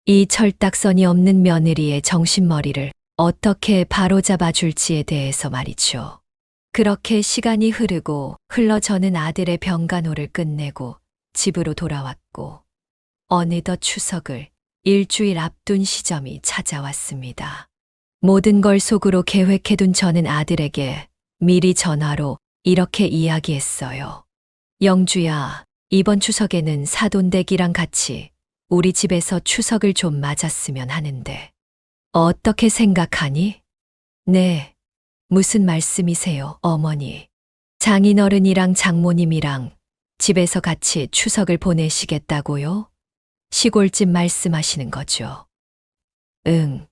이 철딱선이 없는 며느리의 정신머리를 어떻게 바로잡아 줄지에 대해서 말이죠. 그렇게 시간이 흘러 저는 아들의 병간호를 끝내고 집으로 돌아왔고 어느덧 추석을 일주일 앞둔 시점이 찾아왔습니다. 모든 걸 속으로 계획해둔 저는 아들에게 미리 전화로 이렇게 이야기했어요. 영주야, 이번 추석에는 사돈댁이랑 같이 우리 집에서 추석을 좀 맞았으면 하는데 어떻게 생각하니? 네. 무슨 말씀이세요, 어머니? 장인어른이랑 장모님이랑 집에서 같이 추석을 보내시겠다고요? 시골집 말씀하시는 거죠. 응.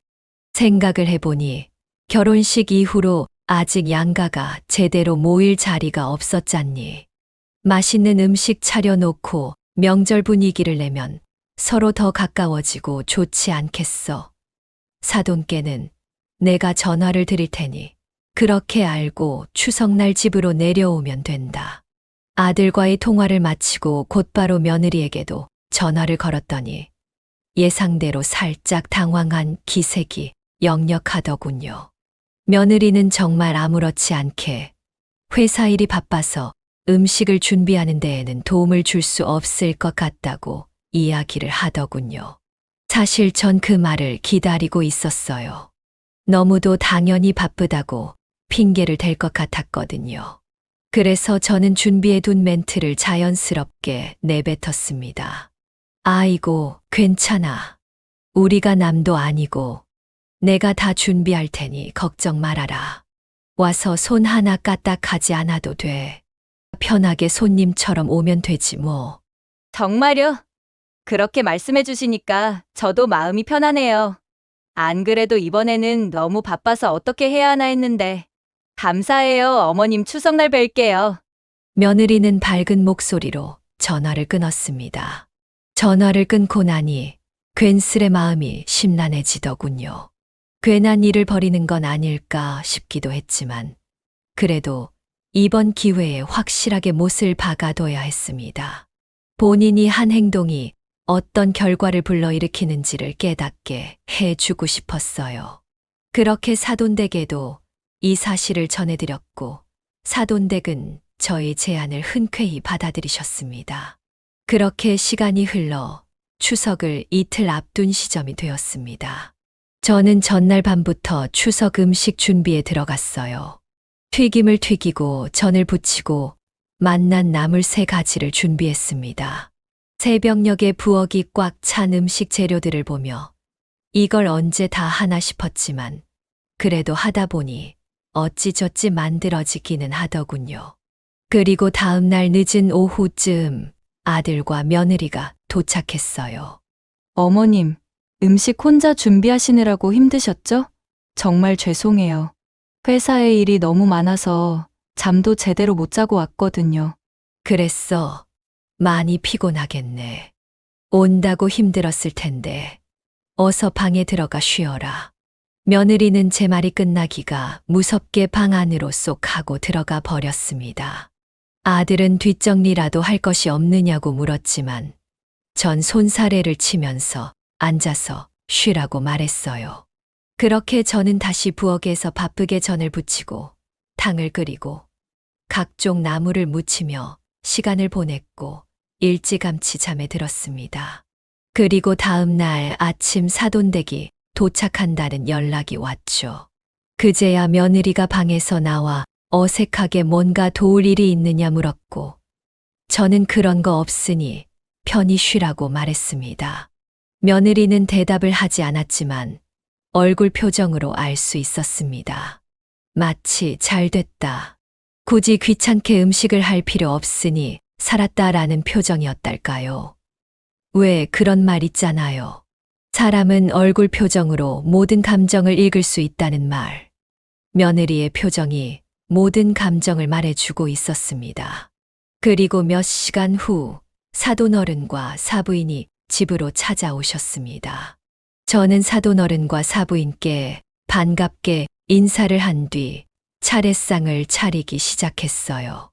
생각을 해보니 결혼식 이후로 아직 양가가 제대로 모일 자리가 없었잖니. 맛있는 음식 차려놓고 명절 분위기를 내면 서로 더 가까워지고 좋지 않겠어. 사돈께는 내가 전화를 드릴 테니 그렇게 알고 추석날 집으로 내려오면 된다. 아들과의 통화를 마치고 곧바로 며느리에게도 전화를 걸었더니 예상대로 살짝 당황한 기색이 역력하더군요. 며느리는 정말 아무렇지 않게 회사 일이 바빠서 음식을 준비하는 데에는 도움을 줄 수 없을 것 같다고 이야기를 하더군요. 사실 전 그 말을 기다리고 있었어요. 너무도 당연히 바쁘다고 핑계를 댈 것 같았거든요. 그래서 저는 준비해둔 멘트를 자연스럽게 내뱉었습니다. 아이고, 괜찮아. 우리가 남도 아니고 내가 다 준비할 테니 걱정 말아라. 와서 손 하나 까딱하지 않아도 돼. 편하게 손님처럼 오면 되지 뭐. 정말요? 그렇게 말씀해 주시니까 저도 마음이 편하네요. 안 그래도 이번에는 너무 바빠서 어떻게 해야 하나 했는데. 감사해요, 어머님. 추석날 뵐게요. 며느리는 밝은 목소리로 전화를 끊었습니다. 전화를 끊고 나니 괜스레 마음이 심란해지더군요. 괜한 일을 벌이는 건 아닐까 싶기도 했지만 그래도 이번 기회에 확실하게 못을 박아둬야 했습니다. 본인이 한 행동이 어떤 결과를 불러일으키는지를 깨닫게 해주고 싶었어요. 그렇게 사돈댁에도 이 사실을 전해드렸고 사돈댁은 저의 제안을 흔쾌히 받아들이셨습니다. 그렇게 시간이 흘러 추석을 이틀 앞둔 시점이 되었습니다. 저는 전날 밤부터 추석 음식 준비에 들어갔어요. 튀김을 튀기고 전을 부치고 맛난 나물 3가지를 준비했습니다. 새벽녘에 부엌이 꽉 찬 음식 재료들을 보며 이걸 언제 다 하나 싶었지만 그래도 하다 보니 어찌저찌 만들어지기는 하더군요. 그리고 다음 날 늦은 오후쯤 아들과 며느리가 도착했어요. 어머님, 음식 혼자 준비하시느라고 힘드셨죠? 정말 죄송해요. 회사에 일이 너무 많아서 잠도 제대로 못 자고 왔거든요. 그랬어. 많이 피곤하겠네. 온다고 힘들었을 텐데 어서 방에 들어가 쉬어라. 며느리는 제 말이 끝나기가 무섭게 방 안으로 쏙 하고 들어가 버렸습니다. 아들은 뒷정리라도 할 것이 없느냐고 물었지만 전 손사래를 치면서 앉아서 쉬라고 말했어요. 그렇게 저는 다시 부엌에서 바쁘게 전을 부치고 탕을 끓이고 각종 나물을 무치며 시간을 보냈고 일찌감치 잠에 들었습니다. 그리고 다음 날 아침 사돈댁이 도착한다는 연락이 왔죠. 그제야 며느리가 방에서 나와 어색하게 뭔가 도울 일이 있느냐 물었고 저는 그런 거 없으니 편히 쉬라고 말했습니다. 며느리는 대답을 하지 않았지만 얼굴 표정으로 알 수 있었습니다. 마치 잘 됐다. 굳이 귀찮게 음식을 할 필요 없으니 살았다라는 표정이었달까요? 왜 그런 말 있잖아요. 사람은 얼굴 표정으로 모든 감정을 읽을 수 있다는 말. 며느리의 표정이 모든 감정을 말해주고 있었습니다. 그리고 몇 시간 후 사돈어른과 사부인이 집으로 찾아오셨습니다. 저는 사돈어른과 사부인께 반갑게 인사를 한 뒤 차례상을 차리기 시작했어요.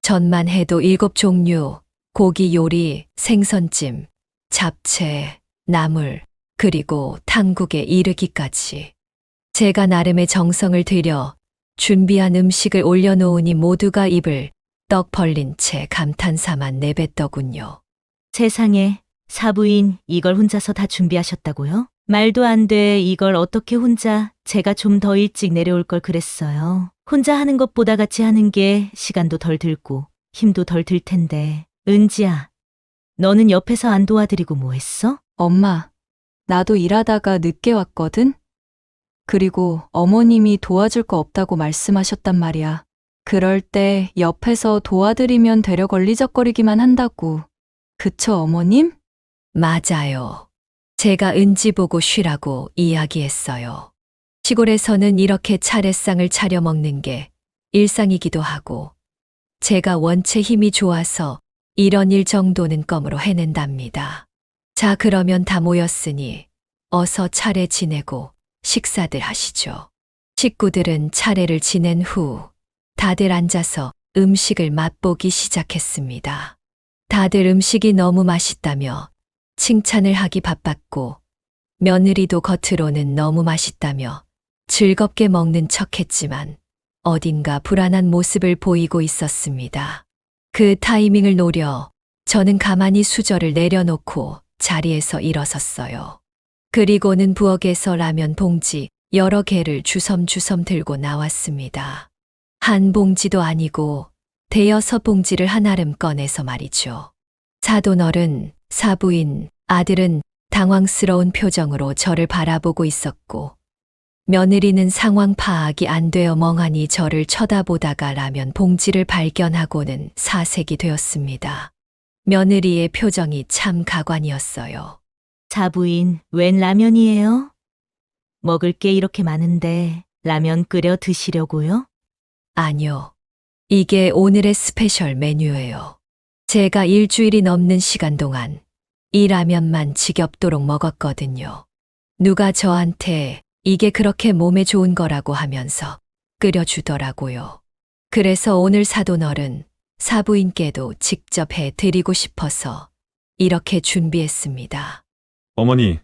전만 해도 7종류, 고기 요리, 생선찜, 잡채, 나물, 그리고 탕국에 이르기까지. 제가 나름의 정성을 들여 준비한 음식을 올려놓으니 모두가 입을 떡 벌린 채 감탄사만 내뱉더군요. 세상에, 사부인 이걸 혼자서 다 준비하셨다고요? 말도 안 돼. 이걸 어떻게 혼자. 제가 좀 더 일찍 내려올 걸 그랬어요. 혼자 하는 것보다 같이 하는 게 시간도 덜 들고 힘도 덜 들 텐데. 은지야, 너는 옆에서 안 도와드리고 뭐 했어? 엄마, 나도 일하다가 늦게 왔거든? 그리고 어머님이 도와줄 거 없다고 말씀하셨단 말이야. 그럴 때 옆에서 도와드리면 되려 걸리적거리기만 한다고. 그쵸, 어머님? 맞아요. 제가 은지 보고 쉬라고 이야기했어요. 시골에서는 이렇게 차례상을 차려 먹는 게 일상이기도 하고, 제가 원체 힘이 좋아서 이런 일 정도는 껌으로 해낸답니다. 자, 그러면 다 모였으니 어서 차례 지내고 식사들 하시죠. 식구들은 차례를 지낸 후 다들 앉아서 음식을 맛보기 시작했습니다. 다들 음식이 너무 맛있다며 칭찬을 하기 바빴고, 며느리도 겉으로는 너무 맛있다며 즐겁게 먹는 척했지만 어딘가 불안한 모습을 보이고 있었습니다. 그 타이밍을 노려 저는 가만히 수저를 내려놓고 자리에서 일어섰어요. 그리고는 부엌에서 라면 봉지 여러 개를 주섬주섬 들고 나왔습니다. 한 봉지도 아니고 대여섯 봉지를 한아름 꺼내서 말이죠. 사돈어른, 사부인, 아들은 당황스러운 표정으로 저를 바라보고 있었고, 며느리는 상황 파악이 안 되어 멍하니 저를 쳐다보다가 라면 봉지를 발견하고는 사색이 되었습니다. 며느리의 표정이 참 가관이었어요. 사부인, 웬 라면이에요? 먹을 게 이렇게 많은데 라면 끓여 드시려고요? 아니요. 이게 오늘의 스페셜 메뉴예요. 제가 일주일이 넘는 시간 동안 이 라면만 지겹도록 먹었거든요. 누가 저한테 이게 그렇게 몸에 좋은 거라고 하면서 끓여주더라고요. 그래서 오늘 사돈어른, 사부인께도 직접 해 드리고 싶어서 이렇게 준비했습니다. 어머니,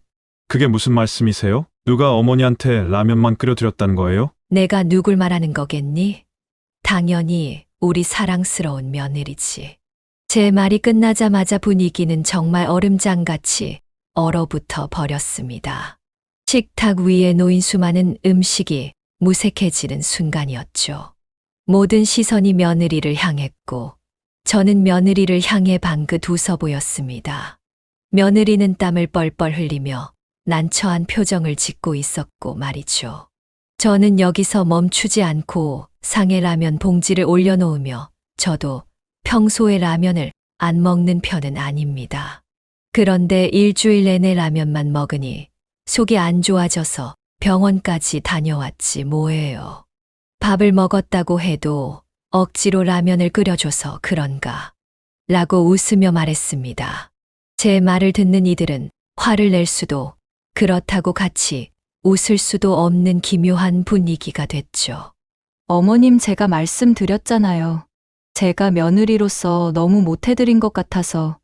그게 무슨 말씀이세요? 누가 어머니한테 라면만 끓여드렸다는 거예요? 내가 누굴 말하는 거겠니? 당연히 우리 사랑스러운 며느리지. 제 말이 끝나자마자 분위기는 정말 얼음장같이 얼어붙어 버렸습니다. 식탁 위에 놓인 수많은 음식이 무색해지는 순간이었죠. 모든 시선이 며느리를 향했고, 저는 며느리를 향해 방긋 웃어 보였습니다. 며느리는 땀을 뻘뻘 흘리며 난처한 표정을 짓고 있었고 말이죠. 저는 여기서 멈추지 않고 상에 라면 봉지를 올려놓으며, 저도 평소에 라면을 안 먹는 편은 아닙니다. 그런데 일주일 내내 라면만 먹으니 속이 안 좋아져서 병원까지 다녀왔지 뭐예요. 밥을 먹었다고 해도 억지로 라면을 끓여줘서 그런가 라고 웃으며 말했습니다. 제 말을 듣는 이들은 화를 낼 수도, 그렇다고 같이 웃을 수도 없는 기묘한 분위기가 됐죠. 어머님, 제가 말씀드렸잖아요. 제가 며느리로서 너무 못해드린 것 같아서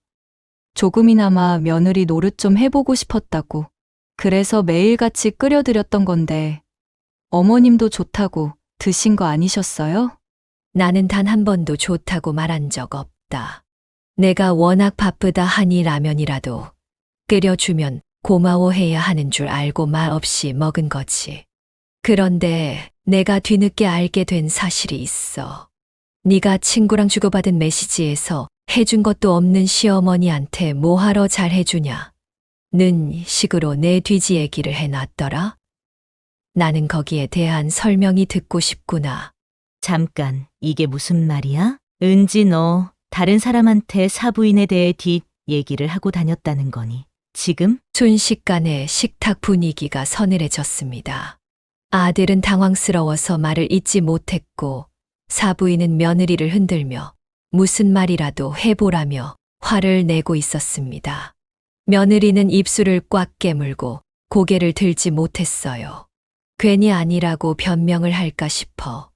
조금이나마 며느리 노릇 좀 해보고 싶었다고. 그래서 매일같이 끓여드렸던 건데 어머님도 좋다고 드신 거 아니셨어요? 나는 단 한 번도 좋다고 말한 적 없다. 내가 워낙 바쁘다 하니 라면이라도 끓여주면 고마워해야 하는 줄 알고 말 없이 먹은 거지. 그런데 내가 뒤늦게 알게 된 사실이 있어. 네가 친구랑 주고받은 메시지에서 해준 것도 없는 시어머니한테 뭐하러 잘 해주냐 는 식으로 내 뒤지 얘기를 해놨더라. 나는 거기에 대한 설명이 듣고 싶구나. 잠깐, 이게 무슨 말이야? 은지 너 다른 사람한테 사부인에 대해 뒷 얘기를 하고 다녔다는 거니? 지금? 순식간에 식탁 분위기가 서늘해졌습니다. 아들은 당황스러워서 말을 잇지 못했고, 사부인은 며느리를 흔들며 무슨 말이라도 해보라며 화를 내고 있었습니다. 며느리는 입술을 꽉 깨물고 고개를 들지 못했어요. 괜히 아니라고 변명을 할까 싶어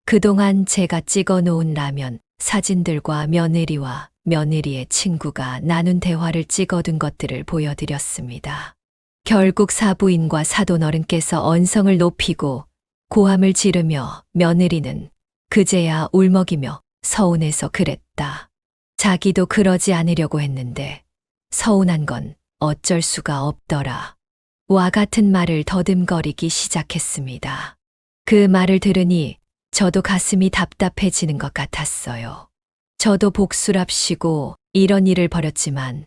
그동안 제가 찍어 놓은 라면 사진들과 며느리와 며느리의 친구가 나눈 대화를 찍어둔 것들을 보여드렸습니다. 결국 사부인과 사돈어른께서 언성을 높이고 고함을 지르며 며느리는 그제야 울먹이며 서운해서 그랬다. 자기도 그러지 않으려고 했는데 서운한 건 어쩔 수가 없더라. 와 같은 말을 더듬거리기 시작했습니다. 그 말을 들으니 저도 가슴이 답답해지는 것 같았어요. 저도 복수랍시고 이런 일을 벌였지만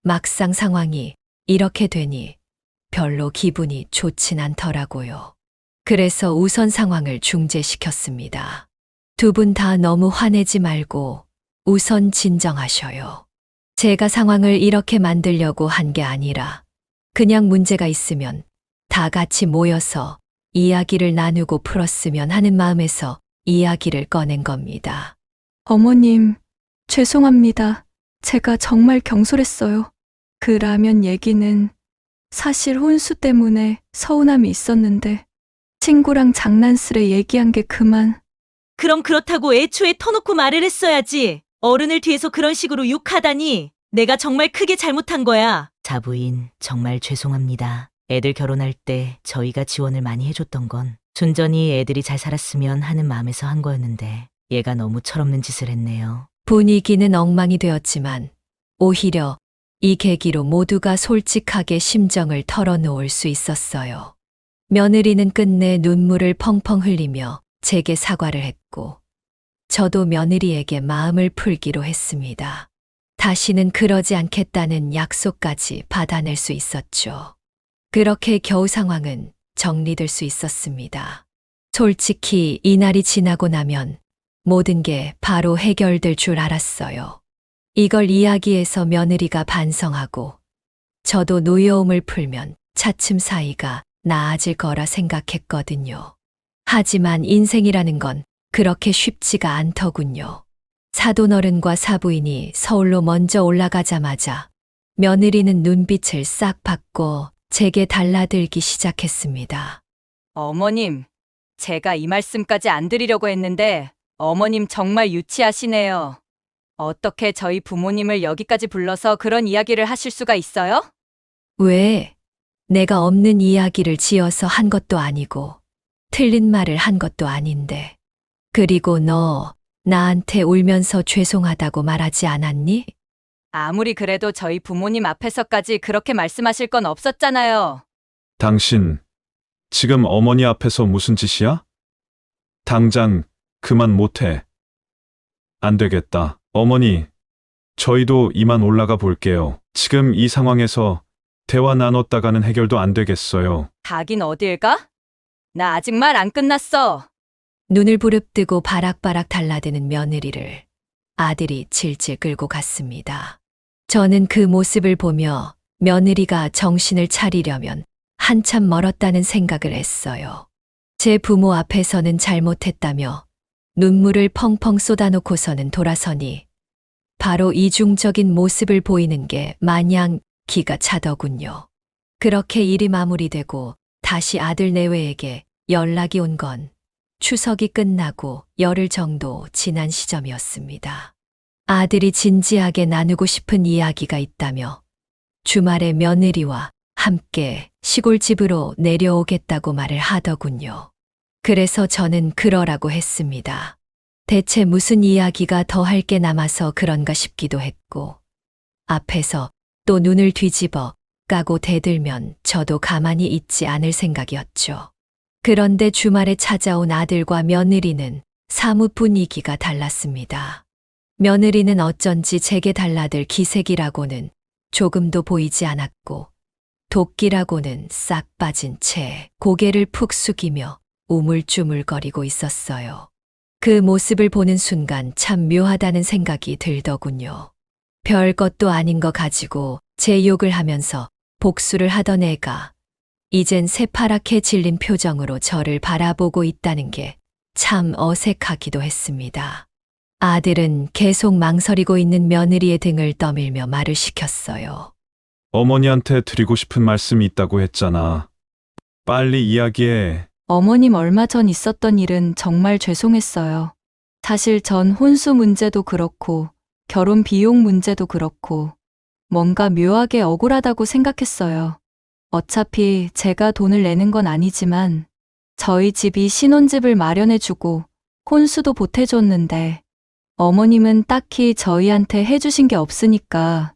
막상 상황이 이렇게 되니 별로 기분이 좋진 않더라고요. 그래서 우선 상황을 중재시켰습니다. 두 분 다 너무 화내지 말고 우선 진정하셔요. 제가 상황을 이렇게 만들려고 한 게 아니라 그냥 문제가 있으면 다 같이 모여서 이야기를 나누고 풀었으면 하는 마음에서 이야기를 꺼낸 겁니다. 어머님, 죄송합니다. 제가 정말 경솔했어요. 그 라면 얘기는 사실 혼수 때문에 서운함이 있었는데 친구랑 장난스레 얘기한 게 그만. 그럼 그렇다고 애초에 터놓고 말을 했어야지. 어른을 뒤에서 그런 식으로 욕하다니. 내가 정말 크게 잘못한 거야. 자부인, 정말 죄송합니다. 애들 결혼할 때 저희가 지원을 많이 해줬던 건 순전히 애들이 잘 살았으면 하는 마음에서 한 거였는데 얘가 너무 철없는 짓을 했네요. 분위기는 엉망이 되었지만 오히려 이 계기로 모두가 솔직하게 심정을 털어놓을 수 있었어요. 며느리는 끝내 눈물을 펑펑 흘리며 제게 사과를 했고 저도 며느리에게 마음을 풀기로 했습니다. 다시는 그러지 않겠다는 약속까지 받아낼 수 있었죠. 그렇게 겨우 상황은 정리될 수 있었습니다. 솔직히 이날이 지나고 나면 모든 게 바로 해결될 줄 알았어요. 이걸 이야기해서 며느리가 반성하고 저도 노여움을 풀면 차츰 사이가 나아질 거라 생각했거든요. 하지만 인생이라는 건 그렇게 쉽지가 않더군요. 사돈어른과 사부인이 서울로 먼저 올라가자마자 며느리는 눈빛을 싹 바꿔 제게 달라들기 시작했습니다. 어머님, 제가 이 말씀까지 안 드리려고 했는데 어머님 정말 유치하시네요. 어떻게 저희 부모님을 여기까지 불러서 그런 이야기를 하실 수가 있어요? 왜? 내가 없는 이야기를 지어서 한 것도 아니고 틀린 말을 한 것도 아닌데. 그리고 너 나한테 울면서 죄송하다고 말하지 않았니? 아무리 그래도 저희 부모님 앞에서까지 그렇게 말씀하실 건 없었잖아요. 당신, 지금 어머니 앞에서 무슨 짓이야? 당장 그만 못해. 안 되겠다. 어머니, 저희도 이만 올라가 볼게요. 지금 이 상황에서 대화 나눴다가는 해결도 안 되겠어요. 가긴 어딜 가? 나 아직 말 안 끝났어. 눈을 부릅뜨고 바락바락 달라드는 며느리를 아들이 질질 끌고 갔습니다. 저는 그 모습을 보며 며느리가 정신을 차리려면 한참 멀었다는 생각을 했어요. 제 부모 앞에서는 잘못했다며 눈물을 펑펑 쏟아놓고서는 돌아서니 바로 이중적인 모습을 보이는 게 마냥 기가 차더군요. 그렇게 일이 마무리되고 다시 아들 내외에게 연락이 온 건 추석이 끝나고 열흘 정도 지난 시점이었습니다. 아들이 진지하게 나누고 싶은 이야기가 있다며 주말에 며느리와 함께 시골집으로 내려오겠다고 말을 하더군요. 그래서 저는 그러라고 했습니다. 대체 무슨 이야기가 더 할 게 남아서 그런가 싶기도 했고 앞에서 또 눈을 뒤집어 까고 대들면 저도 가만히 있지 않을 생각이었죠. 그런데 주말에 찾아온 아들과 며느리는 사뭇 분위기가 달랐습니다. 며느리는 어쩐지 제게 달라들 기색이라고는 조금도 보이지 않았고 도끼라고는 싹 빠진 채 고개를 푹 숙이며 우물쭈물거리고 있었어요. 그 모습을 보는 순간 참 묘하다는 생각이 들더군요. 별 것도 아닌 거 가지고 제 욕을 하면서 복수를 하던 애가 이젠 새파랗게 질린 표정으로 저를 바라보고 있다는 게 참 어색하기도 했습니다. 아들은 계속 망설이고 있는 며느리의 등을 떠밀며 말을 시켰어요. 어머니한테 드리고 싶은 말씀이 있다고 했잖아. 빨리 이야기해. 어머님 얼마 전 있었던 일은 정말 죄송했어요. 사실 전 혼수 문제도 그렇고 결혼 비용 문제도 그렇고 뭔가 묘하게 억울하다고 생각했어요. 어차피 제가 돈을 내는 건 아니지만 저희 집이 신혼집을 마련해주고 혼수도 보태줬는데 어머님은 딱히 저희한테 해주신 게 없으니까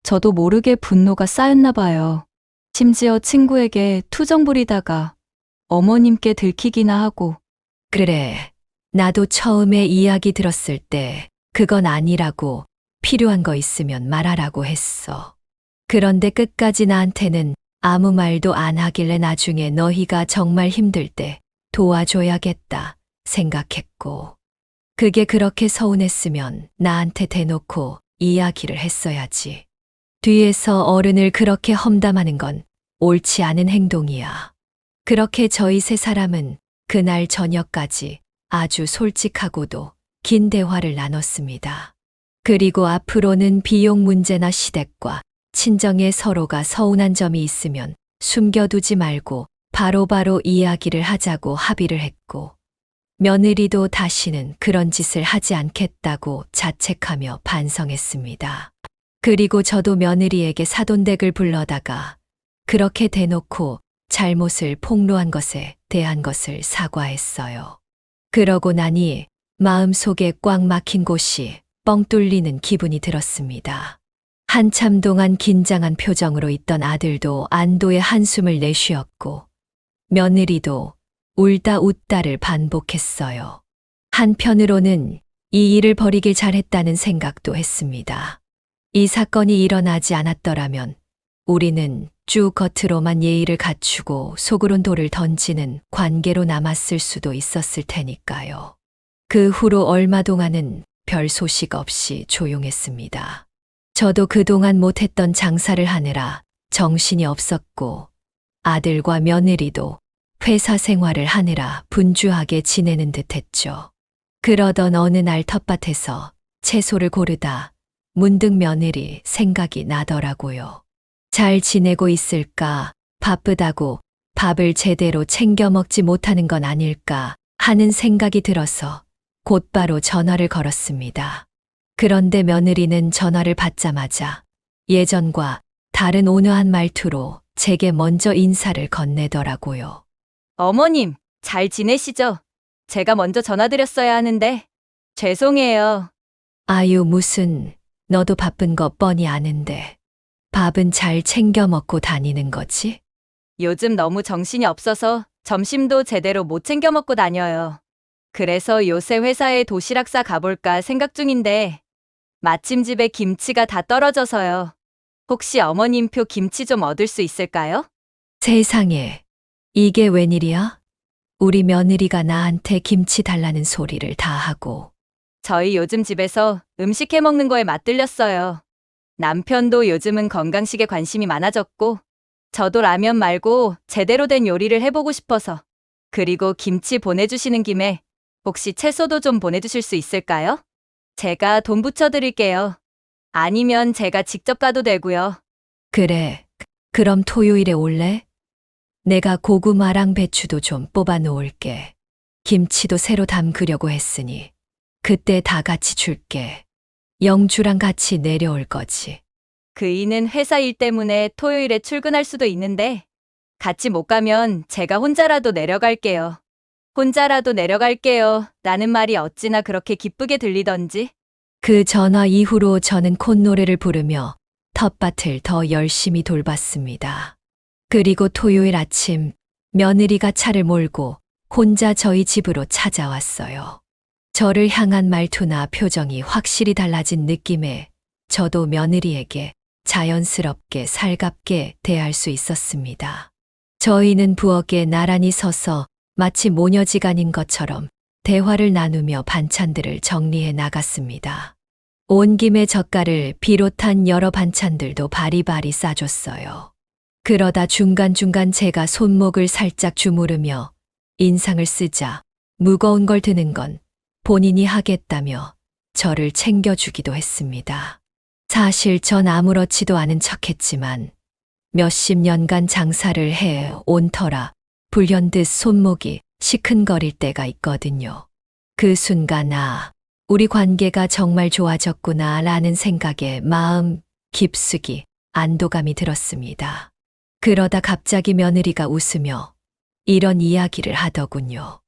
저도 모르게 분노가 쌓였나 봐요. 심지어 친구에게 투정 부리다가 어머님께 들키기나 하고. 그래, 나도 처음에 이야기 들었을 때 그건 아니라고 필요한 거 있으면 말하라고 했어. 그런데 끝까지 나한테는 아무 말도 안 하길래 나중에 너희가 정말 힘들 때 도와줘야겠다 생각했고, 그게 그렇게 서운했으면 나한테 대놓고 이야기를 했어야지. 뒤에서 어른을 그렇게 험담하는 건 옳지 않은 행동이야. 그렇게 저희 세 사람은 그날 저녁까지 아주 솔직하고도 긴 대화를 나눴습니다. 그리고 앞으로는 비용 문제나 시댁과 친정에 서로가 서운한 점이 있으면 숨겨두지 말고 바로바로 이야기를 하자고 합의를 했고, 며느리도 다시는 그런 짓을 하지 않겠다고 자책하며 반성했습니다. 그리고 저도 며느리에게 사돈댁을 불러다가 그렇게 대놓고 잘못을 폭로한 것에 대한 것을 사과했어요. 그러고 나니 마음속에 꽉 막힌 곳이 뻥 뚫리는 기분이 들었습니다. 한참 동안 긴장한 표정으로 있던 아들도 안도의 한숨을 내쉬었고, 며느리도 울다 웃다를 반복했어요. 한편으로는 이 일을 벌이길 잘했다는 생각도 했습니다. 이 사건이 일어나지 않았더라면 우리는 쭉 겉으로만 예의를 갖추고 속으론 돌을 던지는 관계로 남았을 수도 있었을 테니까요. 그 후로 얼마 동안은 별 소식 없이 조용했습니다. 저도 그동안 못했던 장사를 하느라 정신이 없었고, 아들과 며느리도 회사 생활을 하느라 분주하게 지내는 듯 했죠. 그러던 어느 날 텃밭에서 채소를 고르다 문득 며느리 생각이 나더라고요. 잘 지내고 있을까, 바쁘다고 밥을 제대로 챙겨 먹지 못하는 건 아닐까 하는 생각이 들어서 곧바로 전화를 걸었습니다. 그런데 며느리는 전화를 받자마자 예전과 다른 온화한 말투로 제게 먼저 인사를 건네더라고요. 어머님, 잘 지내시죠? 제가 먼저 전화드렸어야 하는데 죄송해요. 아유, 무슨, 너도 바쁜 거 뻔히 아는데 밥은 잘 챙겨 먹고 다니는 거지? 요즘 너무 정신이 없어서 점심도 제대로 못 챙겨 먹고 다녀요. 그래서 요새 회사에 도시락 싸 가볼까 생각 중인데 마침 집에 김치가 다 떨어져서요. 혹시 어머님표 김치 좀 얻을 수 있을까요? 세상에, 이게 웬일이야? 우리 며느리가 나한테 김치 달라는 소리를 다 하고. 저희 요즘 집에서 음식 해 먹는 거에 맛들렸어요. 남편도 요즘은 건강식에 관심이 많아졌고, 저도 라면 말고 제대로 된 요리를 해보고 싶어서. 그리고 김치 보내주시는 김에 혹시 채소도 좀 보내주실 수 있을까요? 제가 돈 붙여드릴게요. 아니면 제가 직접 가도 되고요. 그래, 그럼 토요일에 올래? 내가 고구마랑 배추도 좀 뽑아 놓을게. 김치도 새로 담그려고 했으니 그때 다 같이 줄게. 영주랑 같이 내려올 거지. 그이는 회사 일 때문에 토요일에 출근할 수도 있는데 같이 못 가면 제가 혼자라도 내려갈게요. 혼자라도 내려갈게요. 라는 말이 어찌나 그렇게 기쁘게 들리던지. 그 전화 이후로 저는 콧노래를 부르며 텃밭을 더 열심히 돌봤습니다. 그리고 토요일 아침 며느리가 차를 몰고 혼자 저희 집으로 찾아왔어요. 저를 향한 말투나 표정이 확실히 달라진 느낌에 저도 며느리에게 자연스럽게 살갑게 대할 수 있었습니다. 저희는 부엌에 나란히 서서 마치 모녀지간인 것처럼 대화를 나누며 반찬들을 정리해 나갔습니다. 온 김에 젓갈을 비롯한 여러 반찬들도 바리바리 싸줬어요. 그러다 중간중간 제가 손목을 살짝 주무르며 인상을 쓰자 무거운 걸 드는 건 본인이 하겠다며 저를 챙겨주기도 했습니다. 사실 전 아무렇지도 않은 척했지만 몇십 년간 장사를 해 온 터라 불현듯 손목이 시큰거릴 때가 있거든요. 그 순간 우리 관계가 정말 좋아졌구나 라는 생각에 마음 깊숙이 안도감이 들었습니다. 그러다 갑자기 며느리가 웃으며 이런 이야기를 하더군요.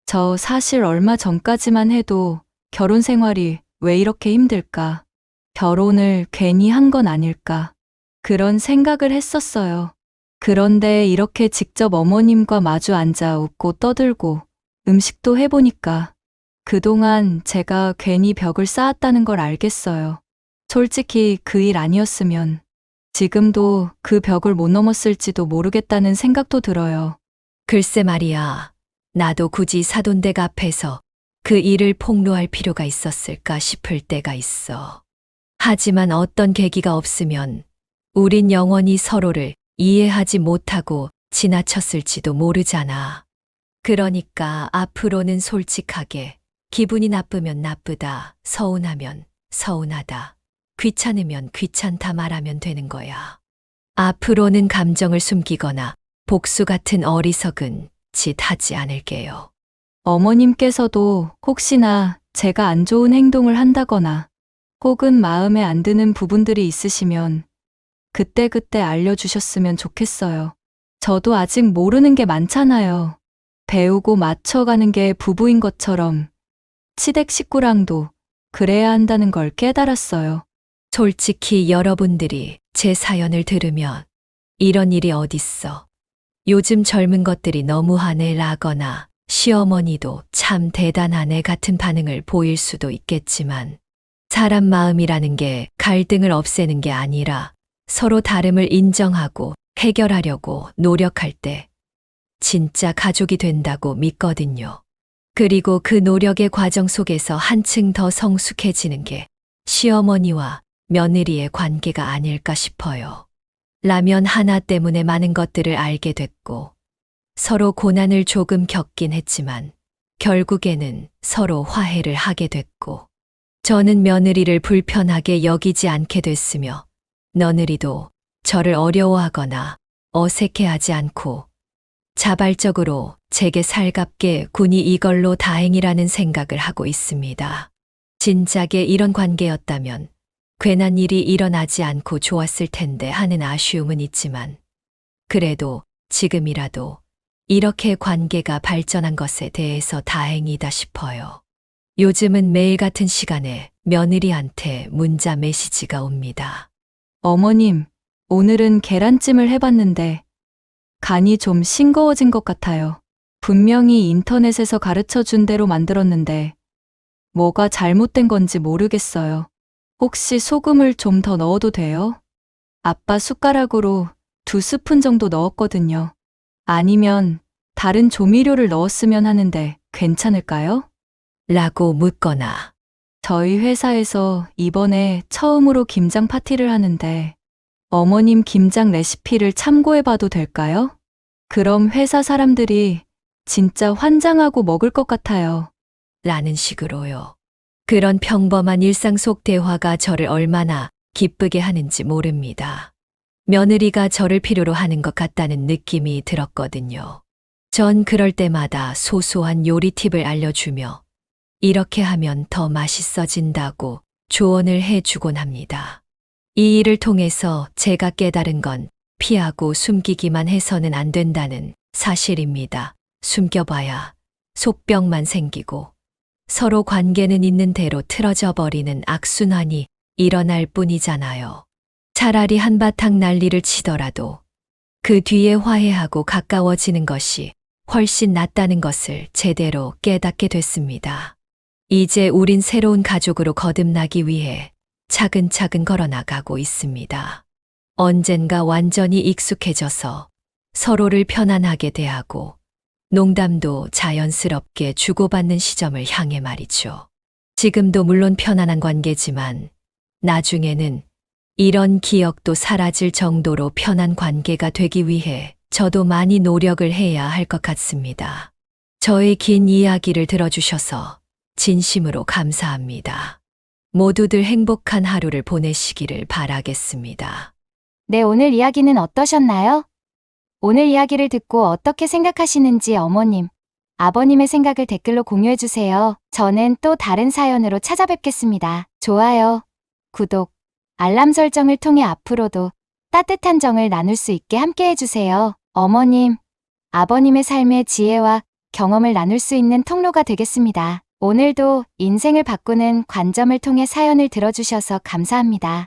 저 사실 얼마 전까지만 해도 결혼 생활이 왜 이렇게 힘들까? 결혼을 괜히 한 건 아닐까? 그런 생각을 했었어요. 그런데 이렇게 직접 어머님과 마주 앉아 웃고 떠들고 음식도 해보니까 그동안 제가 괜히 벽을 쌓았다는 걸 알겠어요. 솔직히 그 일 아니었으면 지금도 그 벽을 못 넘었을지도 모르겠다는 생각도 들어요. 글쎄 말이야. 나도 굳이 사돈댁 앞에서 그 일을 폭로할 필요가 있었을까 싶을 때가 있어. 하지만 어떤 계기가 없으면 우린 영원히 서로를 이해하지 못하고 지나쳤을지도 모르잖아. 그러니까 앞으로는 솔직하게 기분이 나쁘면 나쁘다, 서운하면 서운하다, 귀찮으면 귀찮다 말하면 되는 거야. 앞으로는 감정을 숨기거나 복수 같은 어리석은 짓 하지 않을게요. 어머님께서도 혹시나 제가 안 좋은 행동을 한다거나 혹은 마음에 안 드는 부분들이 있으시면 그때그때 알려주셨으면 좋겠어요. 저도 아직 모르는 게 많잖아요. 배우고 맞춰가는 게 부부인 것처럼 시댁 식구랑도 그래야 한다는 걸 깨달았어요. 솔직히 여러분들이 제 사연을 들으면 이런 일이 어딨어. 요즘 젊은 것들이 너무하네 라거나 시어머니도 참 대단하네 같은 반응을 보일 수도 있겠지만 사람 마음이라는 게 갈등을 없애는 게 아니라 서로 다름을 인정하고 해결하려고 노력할 때 진짜 가족이 된다고 믿거든요. 그리고 그 노력의 과정 속에서 한층 더 성숙해지는 게 시어머니와 며느리의 관계가 아닐까 싶어요. 라면 하나 때문에 많은 것들을 알게 됐고 서로 고난을 조금 겪긴 했지만 결국에는 서로 화해를 하게 됐고 저는 며느리를 불편하게 여기지 않게 됐으며 며느리도 저를 어려워하거나 어색해하지 않고 자발적으로 제게 살갑게 군이 이걸로 다행이라는 생각을 하고 있습니다. 진작에 이런 관계였다면 괜한 일이 일어나지 않고 좋았을 텐데 하는 아쉬움은 있지만 그래도 지금이라도 이렇게 관계가 발전한 것에 대해서 다행이다 싶어요. 요즘은 매일 같은 시간에 며느리한테 문자 메시지가 옵니다. 어머님, 오늘은 계란찜을 해봤는데 간이 좀 싱거워진 것 같아요. 분명히 인터넷에서 가르쳐 준 대로 만들었는데 뭐가 잘못된 건지 모르겠어요. 혹시 소금을 좀 더 넣어도 돼요? 아빠 숟가락으로 2스푼 정도 넣었거든요. 아니면 다른 조미료를 넣었으면 하는데 괜찮을까요? 라고 묻거나 저희 회사에서 이번에 처음으로 김장 파티를 하는데 어머님 김장 레시피를 참고해봐도 될까요? 그럼 회사 사람들이 진짜 환장하고 먹을 것 같아요. 라는 식으로요. 그런 평범한 일상 속 대화가 저를 얼마나 기쁘게 하는지 모릅니다. 며느리가 저를 필요로 하는 것 같다는 느낌이 들었거든요. 전 그럴 때마다 소소한 요리 팁을 알려주며 이렇게 하면 더 맛있어진다고 조언을 해주곤 합니다. 이 일을 통해서 제가 깨달은 건 피하고 숨기기만 해서는 안 된다는 사실입니다. 숨겨봐야 속병만 생기고 서로 관계는 있는 대로 틀어져 버리는 악순환이 일어날 뿐이잖아요. 차라리 한바탕 난리를 치더라도 그 뒤에 화해하고 가까워지는 것이 훨씬 낫다는 것을 제대로 깨닫게 됐습니다. 이제 우린 새로운 가족으로 거듭나기 위해 차근차근 걸어나가고 있습니다. 언젠가 완전히 익숙해져서 서로를 편안하게 대하고 농담도 자연스럽게 주고받는 시점을 향해 말이죠. 지금도 물론 편안한 관계지만 나중에는 이런 기억도 사라질 정도로 편한 관계가 되기 위해 저도 많이 노력을 해야 할 것 같습니다. 저의 긴 이야기를 들어주셔서 진심으로 감사합니다. 모두들 행복한 하루를 보내시기를 바라겠습니다. 네, 오늘 이야기는 어떠셨나요? 오늘 이야기를 듣고 어떻게 생각하시는지 어머님, 아버님의 생각을 댓글로 공유해주세요. 저는 또 다른 사연으로 찾아뵙겠습니다. 좋아요, 구독, 알람 설정을 통해 앞으로도 따뜻한 정을 나눌 수 있게 함께 해주세요. 어머님, 아버님의 삶의 지혜와 경험을 나눌 수 있는 통로가 되겠습니다. 오늘도 인생을 바꾸는 관점을 통해 사연을 들어주셔서 감사합니다.